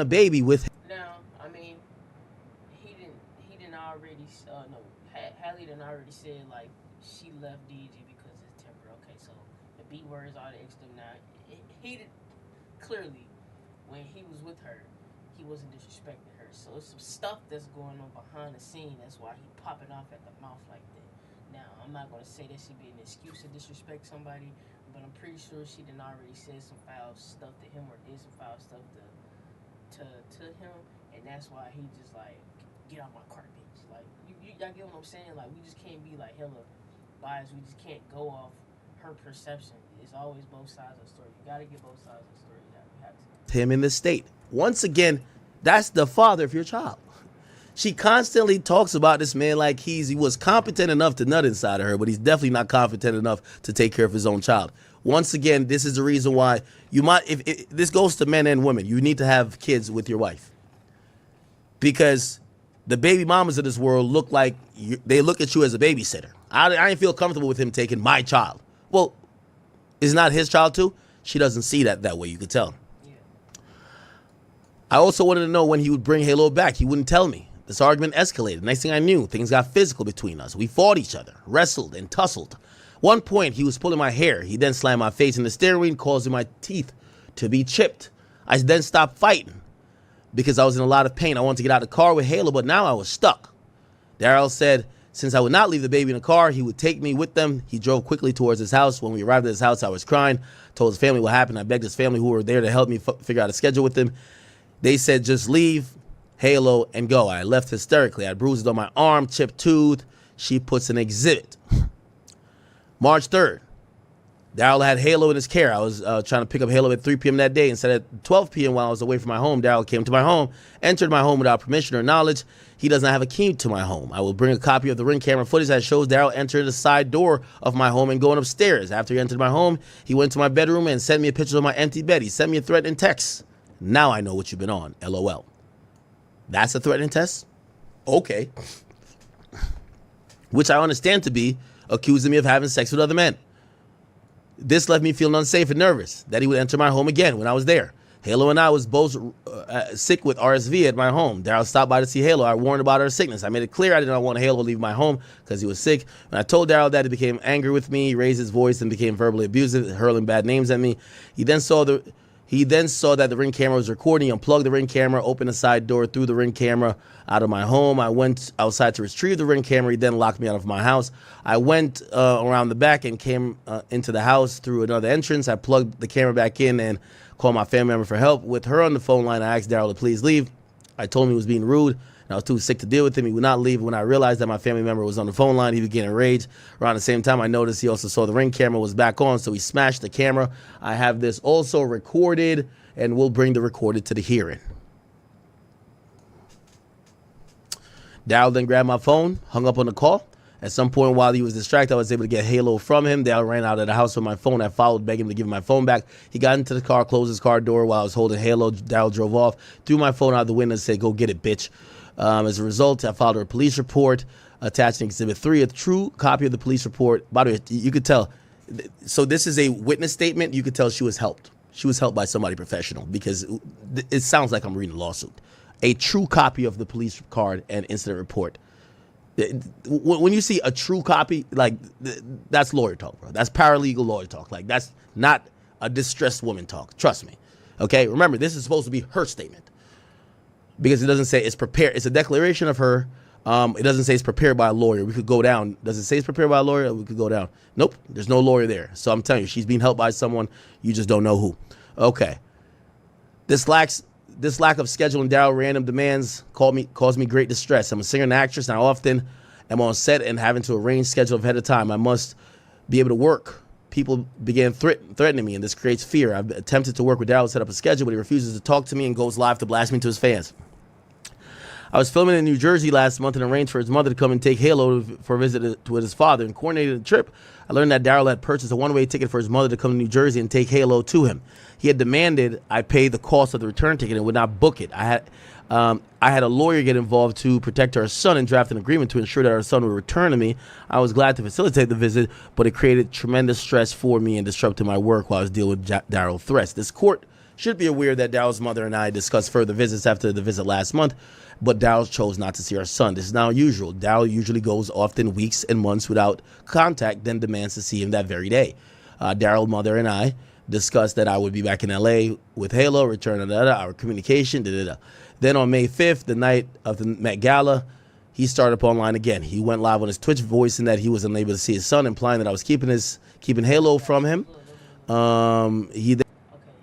baby with him. Now, I mean, already said like she left DDG because of his temper. Okay, so the B words are the extra now. He did clearly when he was with her, he wasn't disrespecting her. So it's some stuff that's going on behind the scene. That's why he popping off at the mouth like that. Now I'm not gonna say that should be an excuse to disrespect somebody, but I'm pretty sure she done already said some foul stuff to him or did some foul stuff to him, and that's why he just like get off my car, bitch. Like y'all get what I'm saying? Like we just can't be like hella biased. We just can't go off her perception. It's always both sides of the story. You gotta get both sides of the story. You have to. Him in the state. Once again, that's the father of your child. She constantly talks about this man like he was competent enough to nut inside of her, but he's definitely not competent enough to take care of his own child. Once again, this is the reason why you might, if this goes to men and women, you need to have kids with your wife. Because the baby mamas of this world look like, they look at you as a babysitter. I didn't feel comfortable with him taking my child. Well, is not his child too? She doesn't see that way, you could tell. Yeah. I also wanted to know when he would bring Halo back. He wouldn't tell me. This argument escalated. Next thing I knew, things got physical between us. We fought each other, wrestled, and tussled. One point, he was pulling my hair. He then slammed my face in the steering wheel, causing my teeth to be chipped. I then stopped fighting because I was in a lot of pain. I wanted to get out of the car with Halo, but now I was stuck. Daryl said, since I would not leave the baby in the car, he would take me with them. He drove quickly towards his house. When we arrived at his house, I was crying, told his family what happened. I begged his family who were there to help me figure out a schedule with him. They said, just leave Halo and go. I left hysterically. I had bruises on my arm, chipped tooth. She puts an exhibit. March 3rd. Daryl had Halo in his care. I was trying to pick up Halo at 3 p.m. that day. Instead at 12 p.m. while I was away from my home, Daryl came to my home, entered my home without permission or knowledge. He does not have a key to my home. I will bring a copy of the Ring camera footage that shows Daryl entering the side door of my home and going upstairs. After he entered my home, he went to my bedroom and sent me a picture of my empty bed. He sent me a threatening text. Now I know what you've been on. LOL. That's a threatening test? Okay. Which I understand to be accusing me of having sex with other men. This left me feeling unsafe and nervous that he would enter my home again when I was there. Halo and I was both sick with RSV at my home. Daryl stopped by to see Halo. I warned about her sickness. I made it clear I did not want Halo to leave my home because he was sick. When I told Daryl that, he became angry with me. He raised his voice and became verbally abusive, hurling bad names at me. He then saw that the Ring camera was recording. He unplugged the Ring camera, opened the side door, threw the Ring camera out of my home. I went outside to retrieve the Ring camera. He then locked me out of my house. I went around the back and came into the house through another entrance. I plugged the camera back in and called my family member for help. With her on the phone line, I asked Daryl to please leave. I told him he was being rude, and I was too sick to deal with him. He would not leave. When I realized that my family member was on the phone line, he began enraged. Around the same time, I noticed he also saw the Ring camera was back on, so he smashed the camera. I have this also recorded, and we'll bring the recorded to the hearing. Daryl then grabbed my phone, hung up on the call. At some point while he was distracted, I was able to get Halo from him. Daryl ran out of the house with my phone. I followed, begging him to give me my phone back. He got into the car, closed his car door while I was holding Halo. Daryl drove off, threw my phone out the window and said, go get it, bitch. As a result, I filed a police report attaching Exhibit 3, a true copy of the police report. By the way, you could tell. So this is a witness statement. You could tell she was helped. She was helped by somebody professional because it sounds like I'm reading a lawsuit. A true copy of the police card and incident report. When you see a true copy, like, that's lawyer talk, bro. That's paralegal lawyer talk. Like, that's not a distressed woman talk. Trust me. Okay? Remember, this is supposed to be her statement. Because it doesn't say it's prepared. It's a declaration of her. It doesn't say it's prepared by a lawyer. We could go down. Does it say it's prepared by a lawyer? We could go down. Nope. There's no lawyer there. So I'm telling you, she's being helped by someone. You just don't know who. Okay. This lack of scheduling Daryl random demands caused me great distress. I'm a singer and actress, and I often am on set and having to arrange schedule ahead of time. I must be able to work. People began threatening me, and this creates fear. I've attempted to work with Daryl to set up a schedule, but he refuses to talk to me and goes live to blast me to his fans. I was filming in New Jersey last month and arranged for his mother to come and take Halo for a visit with his father and coordinated a trip. I learned that Daryl had purchased a one-way ticket for his mother to come to New Jersey and take Halo to him. He had demanded I pay the cost of the return ticket and would not book it. I had a lawyer get involved to protect our son and draft an agreement to ensure that our son would return to me. I was glad to facilitate the visit, but it created tremendous stress for me and disrupted my work while I was dealing with Daryl threats. This court Should be aware that Daryl's mother and I discussed further visits after the visit last month, but Daryl chose not to see our son. This is now usual. Daryl usually goes often weeks and months without contact, then demands to see him that very day. Daryl's mother and I discussed that I would be back in LA with Halo, return our communication. Then on May 5th, the night of the Met Gala, he started up online again. He went live on his Twitch, voicing that he was unable to see his son, implying that I was keeping Halo from him. He Okay,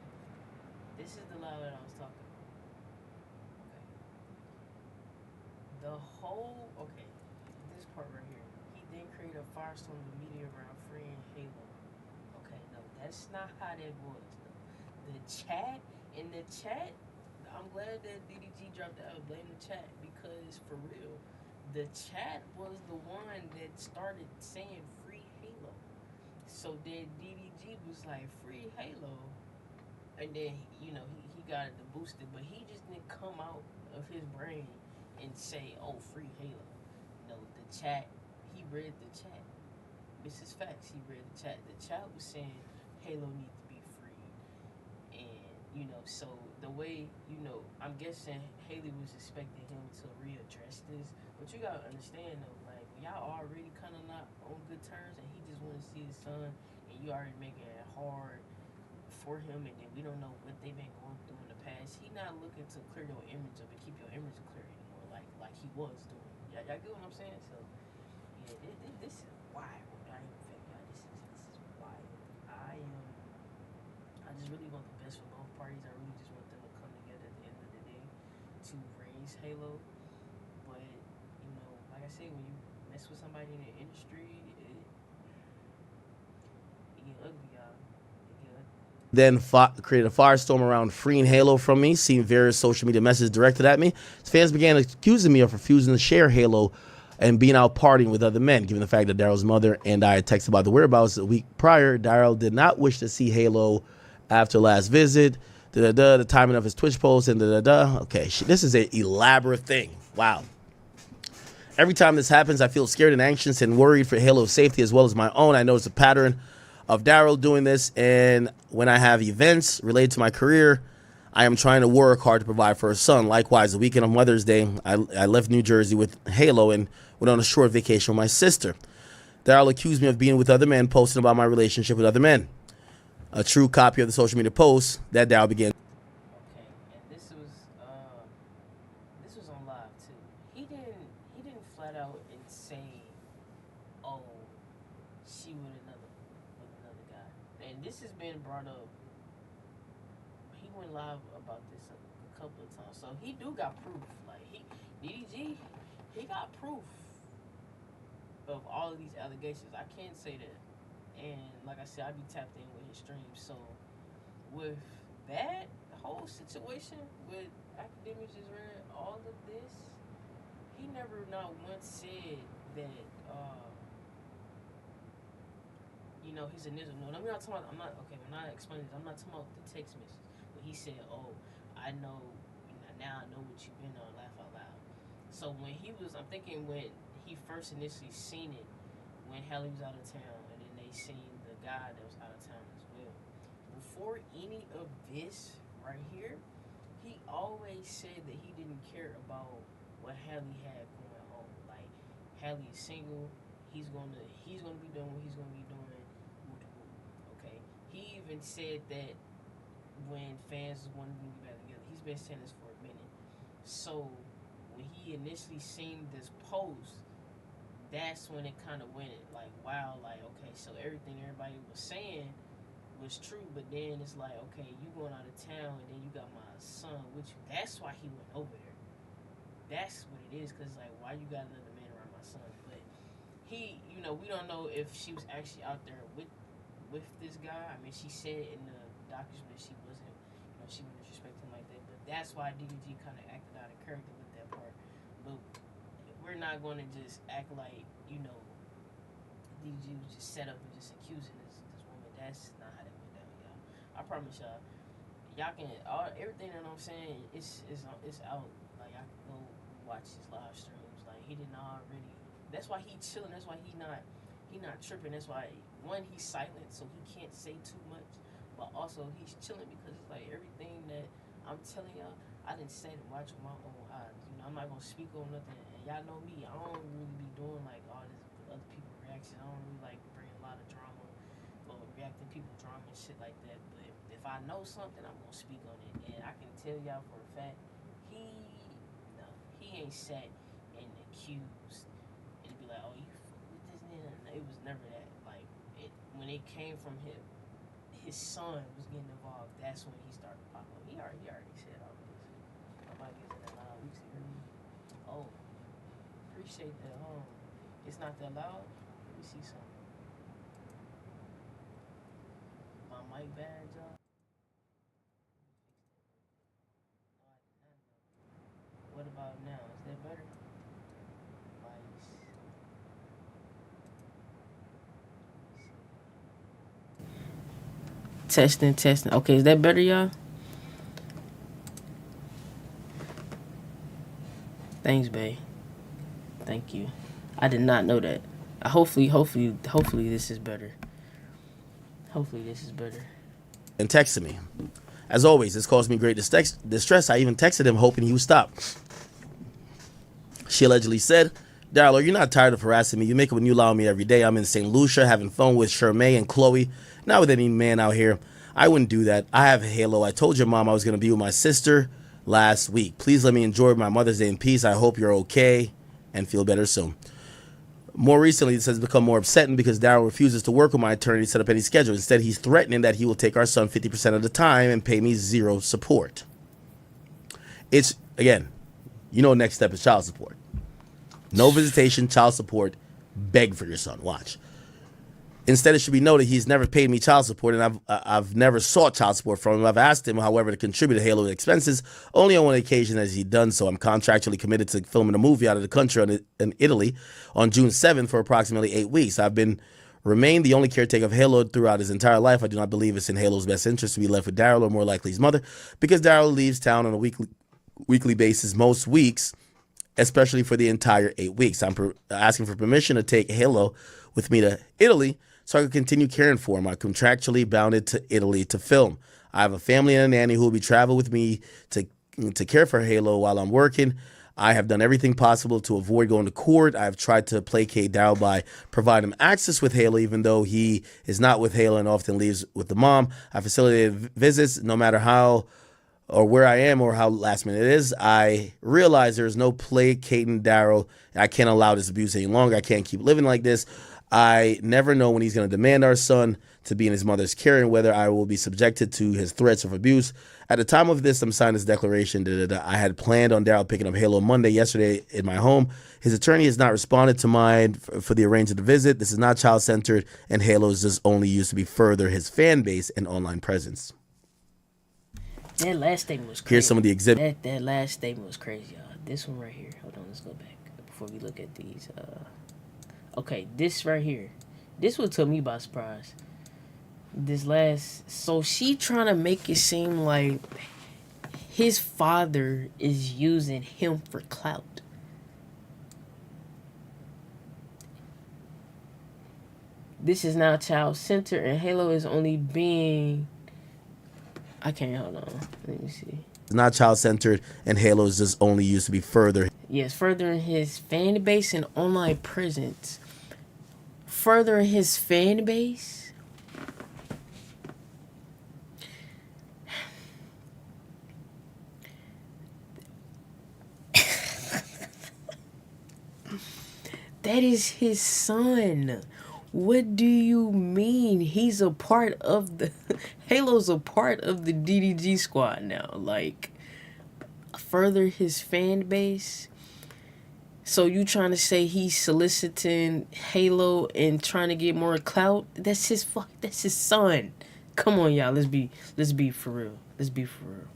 this is the lie that I was talking about. Okay. This part right here. He then created a firestorm of media around freeing Halo. Okay, no, that's not how that was. In the chat, I'm glad that DDG dropped out. Blame the chat, because for real, the chat was the one that started saying free Halo. So then DDG was like, free Halo. And then, he got it to boost it, but he just didn't come out of his brain and say, oh, free Halo. No, the chat, he read the chat. This is facts. He read the chat. The chat was saying Halo needs to be free. And, so the way, I'm guessing Haley was expecting him to readdress this. But you gotta understand, though, like, y'all already kind of not on good terms, and he just want to see his son, and you already making it hard for him, and then we don't know what they've been going through in the past. He not looking to clear your image up and keep your image clear anymore, like he was doing. Y'all get what I'm saying? So, yeah, this is wild. I ain't fake y'all. This is wild. I just really want the best for both parties. I really just want them to come together at the end of the day to raise Halo. But, like I say, when you mess with somebody in the industry, it get ugly, y'all. It get ugly. then created a firestorm around freeing Halo from me, seeing various social media messages directed at me. His fans began accusing me of refusing to share Halo and being out partying with other men. Given the fact that Daryl's mother and I had texted about the whereabouts a week prior, Daryl did not wish to see Halo after last visit. The timing of his Twitch post and Okay, this is an elaborate thing. Wow. Every time this happens, I feel scared and anxious and worried for Halo's safety as well as my own. I notice a pattern of Daryl doing this, and when I have events related to my career, I am trying to work hard to provide for his son. Likewise, the weekend of Mother's Day, I left New Jersey with Halo and went on a short vacation with my sister. Daryl accused me of being with other men, posting about my relationship with other men. A true copy of the social media post that Daryl began. Okay, and this was on live too. He didn't flat out and say, oh, she with another guy. And this has been brought up. He went live about this a couple of times, so he do got proof. Like DDG, he got proof of all of these allegations. I can't say that. And like I said, I be tapped in with his streams. So with that whole situation with Academics just read all of this, he never not once said that his initial no. I'm not talking about. When I explain this, I'm not talking about the text message. But he said, "Oh, I know. Now I know what you've been on. Laugh out loud." So when I'm thinking when he first initially seen it, when Halle was out of town, and then they seen the guy that was out of town as well. Before any of this right here, he always said that he didn't care about what Halle had going on. Like Halle is single. He's gonna be doing what he's gonna be doing. Okay. He even said that when fans wanted to be back together. He's been saying this for a minute. So when he initially seen this post, that's when it kind of went like, wow, like, okay, so everything everybody was saying was true, but then it's like, okay, you going out of town and then you got my son with you. That's why he went over there. That's what it is, because like, why you got another man around my son? But he, we don't know if she was actually out there with this guy. I mean, she said in the document she wasn't, she wouldn't disrespect him like that. But that's why DDG kind of acted out of character with that part. But we're not going to just act like, DDG was just set up and just accusing this woman. That's not how that went down, y'all. I promise y'all. Y'all can everything that I'm saying. It's out. Like, I can go watch his live streams. Like, he didn't already. That's why he chilling. That's why he not tripping. That's why he's silent, so he can't say too much. but also he's chilling because it's like everything that I'm telling y'all, I didn't say to watch with my own eyes. You know, I'm not gonna speak on nothing. And y'all know me, I don't really be doing like all this other people's reactions. I don't really like bring a lot of drama or reacting people drama and shit like that. But if I know something, I'm gonna speak on it. And I can tell y'all for a fact, he no, he ain't sat and accused and be like, oh, you fuck with this nigga. It was never that. Like when it came from him, his son was getting involved. That's when he started popping up. He already said all this. Nobody gets in that loud. We can hear me. Oh, appreciate that. It's not that loud. Let me see something. My mic bad, y'all. No, I did not know. What about now? Is that better? Vice. Testing. Okay, is that better, y'all? Thanks, babe. Thank you. I did not know that. Hopefully, this is better. Hopefully, this is better. And texted me. As always, this caused me great distress. I even texted him hoping he would stop. She allegedly said, Daryl, are you not tired of harassing me? You make it when you lie on me every day. I'm in St. Lucia having fun with Shermae and Chloe. Not with any man out here. I wouldn't do that. I have Halo. I told your mom I was going to be with my sister last week. Please let me enjoy my Mother's Day in peace. I hope you're okay and feel better soon. More recently, this has become more upsetting because Daryl refuses to work with my attorney to set up any schedule. Instead, he's threatening that he will take our son 50% of the time and pay me zero support. It's, again, you know, next step is child support. No visitation, child support, beg for your son. Watch. Instead, it should be noted he's never paid me child support, and I've never sought child support from him. I've asked him, however, to contribute to Halo expenses. Only on one occasion has he done so. I'm contractually committed to filming a movie out of the country in Italy on June 7th for approximately 8 weeks. I've remained the only caretaker of Halo throughout his entire life. I do not believe it's in Halo's best interest to be left with Daryl, or more likely his mother, because Daryl leaves town on a weekly basis most weeks, especially for the entire 8 weeks. I'm asking for permission to take Halo with me to Italy so I can continue caring for him. I'm contractually bounded to Italy to film. I have a family and a nanny who will be traveling with me to care for Halo while I'm working. I have done everything possible to avoid going to court. I have tried to placate Daryl by providing him access with Halo, even though he is not with Halo and often leaves with the mom. I facilitated visits no matter how or where I am or how last minute it is. I realize there is no placating Daryl. I can't allow this abuse any longer. I can't keep living like this. I never know when he's going to demand our son to be in his mother's care and whether I will be subjected to his threats of abuse. At the time of this, I'm signing this declaration. I had planned on Daryl picking up Halo Monday yesterday in my home. His attorney has not responded to mine for the arrangement of the visit. This is not child-centered, and Halo is just only used to be further his fan base and online presence. That last statement was crazy. Here's some of the exhibits. That last statement was crazy, y'all. This one right here. Hold on, let's go back before we look at these. Okay, this right here. This one took me by surprise. So she trying to make it seem like his father is using him for clout. This is now child-centered, and Halo is only being... I can't, hold on. Let me see. It's not child-centered, and Halo is just only used to be further. Yes, furthering his fan base and online presence. Furthering his fan base? That is his son. What do you mean? He's a part of the... Halo's a part of the DDG squad now. Like, further his fan base? So you trying to say he's soliciting Halo and trying to get more clout? That's his son. Come on, y'all. Let's be for real. Let's be for real.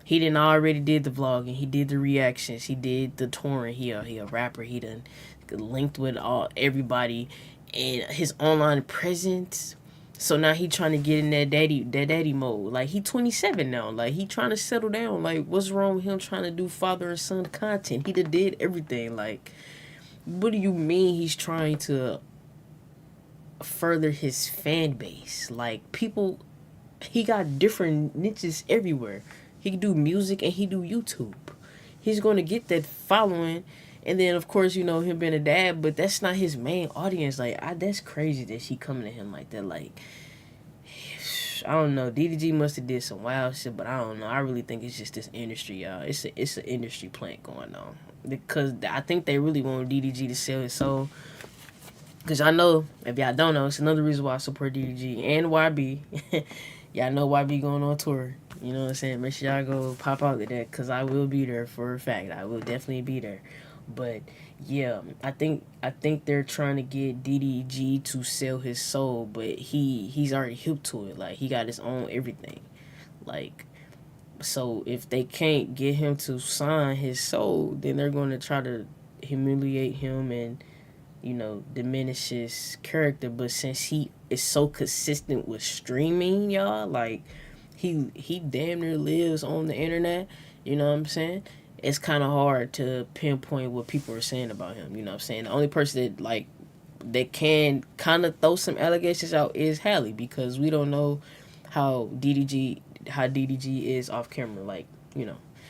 He done already did the vlogging. He did the reactions. He did the touring. He a rapper. He done linked with everybody and his online presence. So now he trying to get in that daddy mode. Like, he 27 now. Like, he trying to settle down. Like, what's wrong with him trying to do father and son content? He did everything. Like, what do you mean he's trying to further his fan base? Like, people he got different niches everywhere. He can do music and he do YouTube. He's going to get that following, and then of course him being a dad, but that's not his main audience. Like that's crazy that she coming to him like that. Like I don't know. DDG must have did some wild shit, but I don't know. I really think it's just this industry, y'all. It's an industry plant going on because I think they really want DDG to sell his soul. Because I know, if y'all don't know, it's another reason why I support DDG and YB. Y'all know YB going on tour. You know what I'm saying? Make sure y'all go pop out to that because I will be there for a fact. I will definitely be there. But yeah, I think they're trying to get DDG to sell his soul, but he's already hip to it. Like he got his own everything. Like so if they can't get him to sign his soul, then they're going to try to humiliate him and diminish his character. But since he is so consistent with streaming, y'all, like he damn near lives on the internet, you know what I'm saying? It's kind of hard to pinpoint what people are saying about him, you know what I'm saying? The only person that can kind of throw some allegations out is Halle, because we don't know how DDG is off camera, like,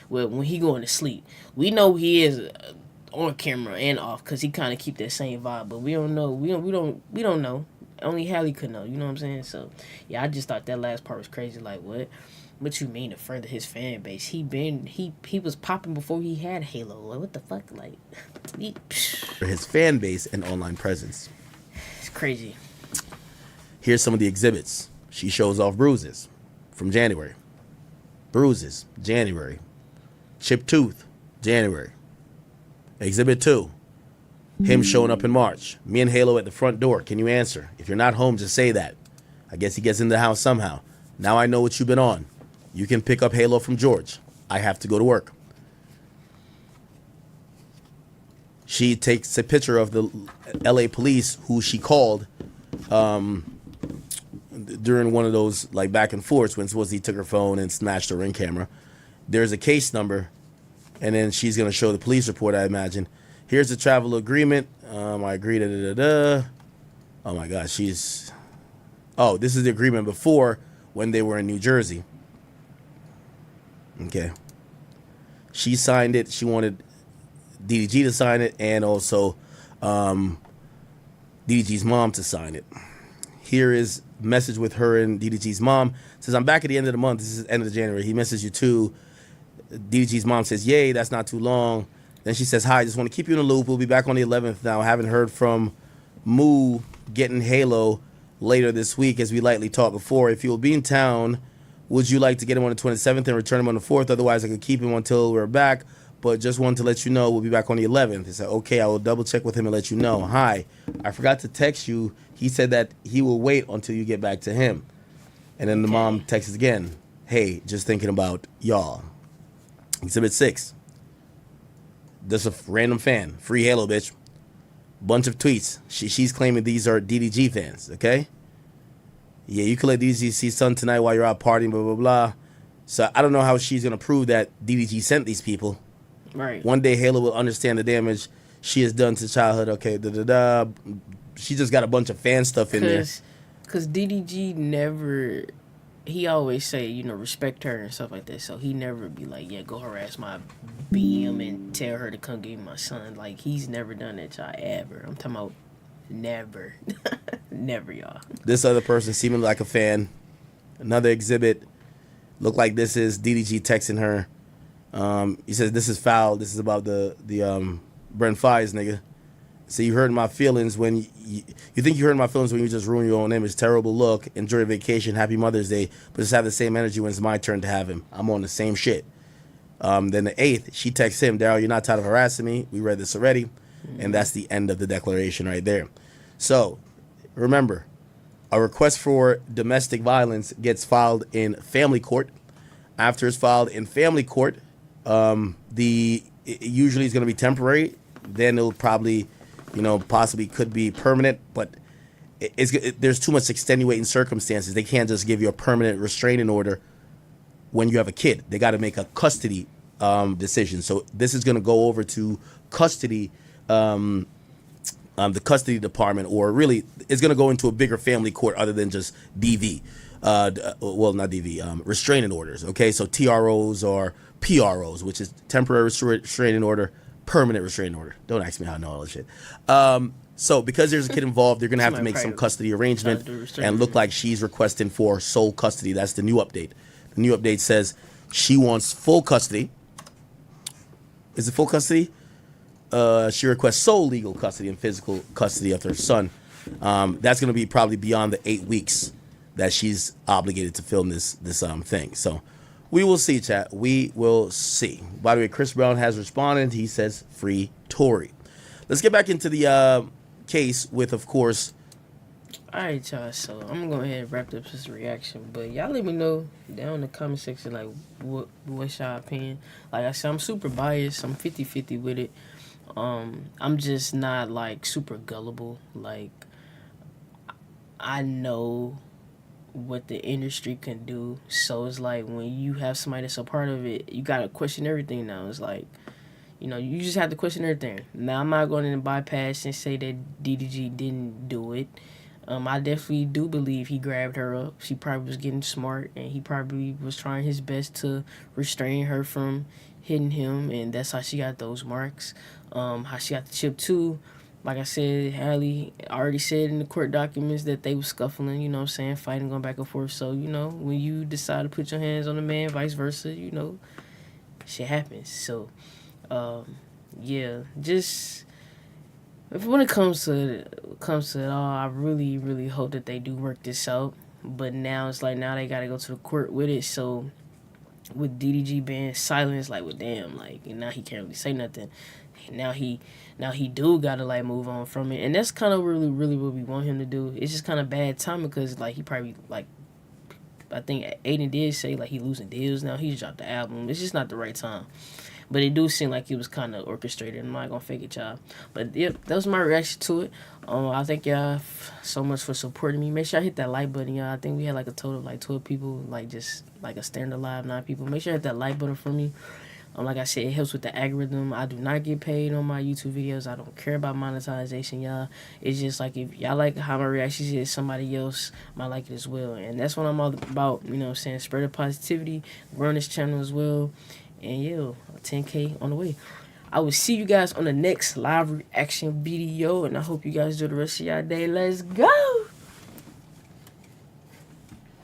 well, when he going to sleep. We know he is on camera and off because he kind of keep that same vibe, but we don't know. We don't know. Only Halle could know. You know what I'm saying? So yeah, I just thought that last part was crazy. Like what? What you mean to further his fan base? He was popping before he had Halo. Like, what the fuck? Like For his fan base and online presence. It's crazy. Here's some of the exhibits. She shows off bruises from January. Bruises, January. Chipped tooth, January. Exhibit 2. Him showing up in March. Me and Halo at the front door. Can you answer? If you're not home, just say that. I guess he gets in the house somehow. Now I know what you've been on. You can pick up Halo from George. I have to go to work. She takes a picture of the LA police who she called during one of those like back and forths when supposedly he took her phone and smashed her Ring camera. There's a case number, and then she's going to show the police report, I imagine. Here's the travel agreement. I agree. Oh my gosh, oh, this is the agreement before when they were in New Jersey. Okay. She signed it. She wanted DDG to sign it, and also DDG's mom to sign it. Here is a message with her and DDG's mom. It says, I'm back at the end of the month. This is end of January. He messaged you too. DDG's mom says, yay, that's not too long. Then she says, hi, just want to keep you in the loop. We'll be back on the 11th now. I haven't heard from Moo getting Halo later this week, as we lightly talked before. If you'll be in town, would you like to get him on the 27th and return him on the 4th? Otherwise, I could keep him until we're back. But just wanted to let you know we'll be back on the 11th. He said, okay, I will double check with him and let you know. Hi, I forgot to text you. He said that he will wait until you get back to him. And then the mom texts again. Hey, just thinking about y'all. Exhibit 6. Just a random fan. Free Halo, bitch. Bunch of tweets. She's claiming these are DDG fans, okay? Yeah, you can let DDG see Son tonight while you're out partying, blah, blah, blah. So I don't know how she's going to prove that DDG sent these people. Right. One day Halo will understand the damage she has done to childhood. Okay, da-da-da. She just got a bunch of fan stuff in there. Because DDG never... He always say, respect her and stuff like that. So he never be like, yeah, go harass my BM and tell her to come get my son. Like, he's never done that to y'all ever. I'm talking about never. Never, y'all. This other person seeming like a fan. Another exhibit. Look like this is DDG texting her. He says, this is foul. This is about the Brent Fires nigga. So you hurt my feelings when you think you hurt my feelings when you just ruin your own image. Terrible look. Enjoy your vacation. Happy Mother's Day. But just have the same energy when it's my turn to have him. I'm on the same shit. Then the 8th, she texts him, Daryl, you're not tired of harassing me. We read this already. And that's the end of the declaration right there. So remember, a request for domestic violence gets filed in family court. After it's filed in family court, it usually is going to be temporary. Then it'll probably... possibly could be permanent, but there's too much extenuating circumstances. They can't just give you a permanent restraining order when you have a kid. They got to make a custody decision. So this is going to go over to custody, the custody department, or really it's going to go into a bigger family court other than just DV. Well, not DV, restraining orders. Okay, so TROs are PROs, which is temporary restraining order, permanent restraining order. Don't ask me how I know all this shit. So because there's a kid involved, they're gonna have to make some custody arrangement and look like she's requesting for sole custody. That's the new update. The new update says she wants full custody. Is it full custody? She requests sole legal custody and physical custody of her son. That's gonna be probably beyond the 8 weeks that she's obligated to film this thing. So we will see, chat. We will see. By the way, Chris Brown has responded. He says free Tory. Let's get back into the case with, of course. All right, y'all. So I'm gonna go ahead and wrap up this reaction, but y'all let me know down in the comment section like what's y'all opinion. Like I said, I'm super biased. I'm 50-50 with it. I'm just not like super gullible. Like I know what the industry can do, so it's like when you have somebody that's a part of it, you gotta question everything now. It's like, you know, you just have to question everything. Now I'm not going to bypass and say that DDG didn't do it. I definitely do believe he grabbed her up. She probably was getting smart, and he probably was trying his best to restrain her from hitting him, and that's how she got those marks. How she got the chip too. Like I said, Halle already said in the court documents that they were scuffling, you know what I'm saying, fighting, going back and forth. So, you know, when you decide to put your hands on a man, vice versa, you know, shit happens. So, yeah, just when it comes to it all, I really, really hope that they do work this out. But now it's like, now they got to go to the court with it. So, with DDG being silent, it's like, well, damn, like, now he can't really say nothing. Now he do gotta like move on from it, and that's kind of really what we want him to do. It's just kind of bad timing because like he probably like, I think Aiden did say like he losing deals now. He dropped the album. It's just not the right time. But it do seem like it was kind of orchestrated. I'm not gonna fake it, y'all. But yep, that was my reaction to it. I thank y'all so much for supporting me. Make sure I hit that like button, y'all. I think we had like a total of like 12 people, like just like a standard live 9 people. Make sure you hit that like button for me. Like I said, it helps with the algorithm. I do not get paid on my YouTube videos. I don't care about monetization, y'all. It's just like if y'all like how my reactions is, somebody else might like it as well. And that's what I'm all about, you know what I'm saying? Spreading positivity, growing this channel as well. And yeah, 10K on the way. I will see you guys on the next live reaction video. And I hope you guys do the rest of y'all day. Let's go!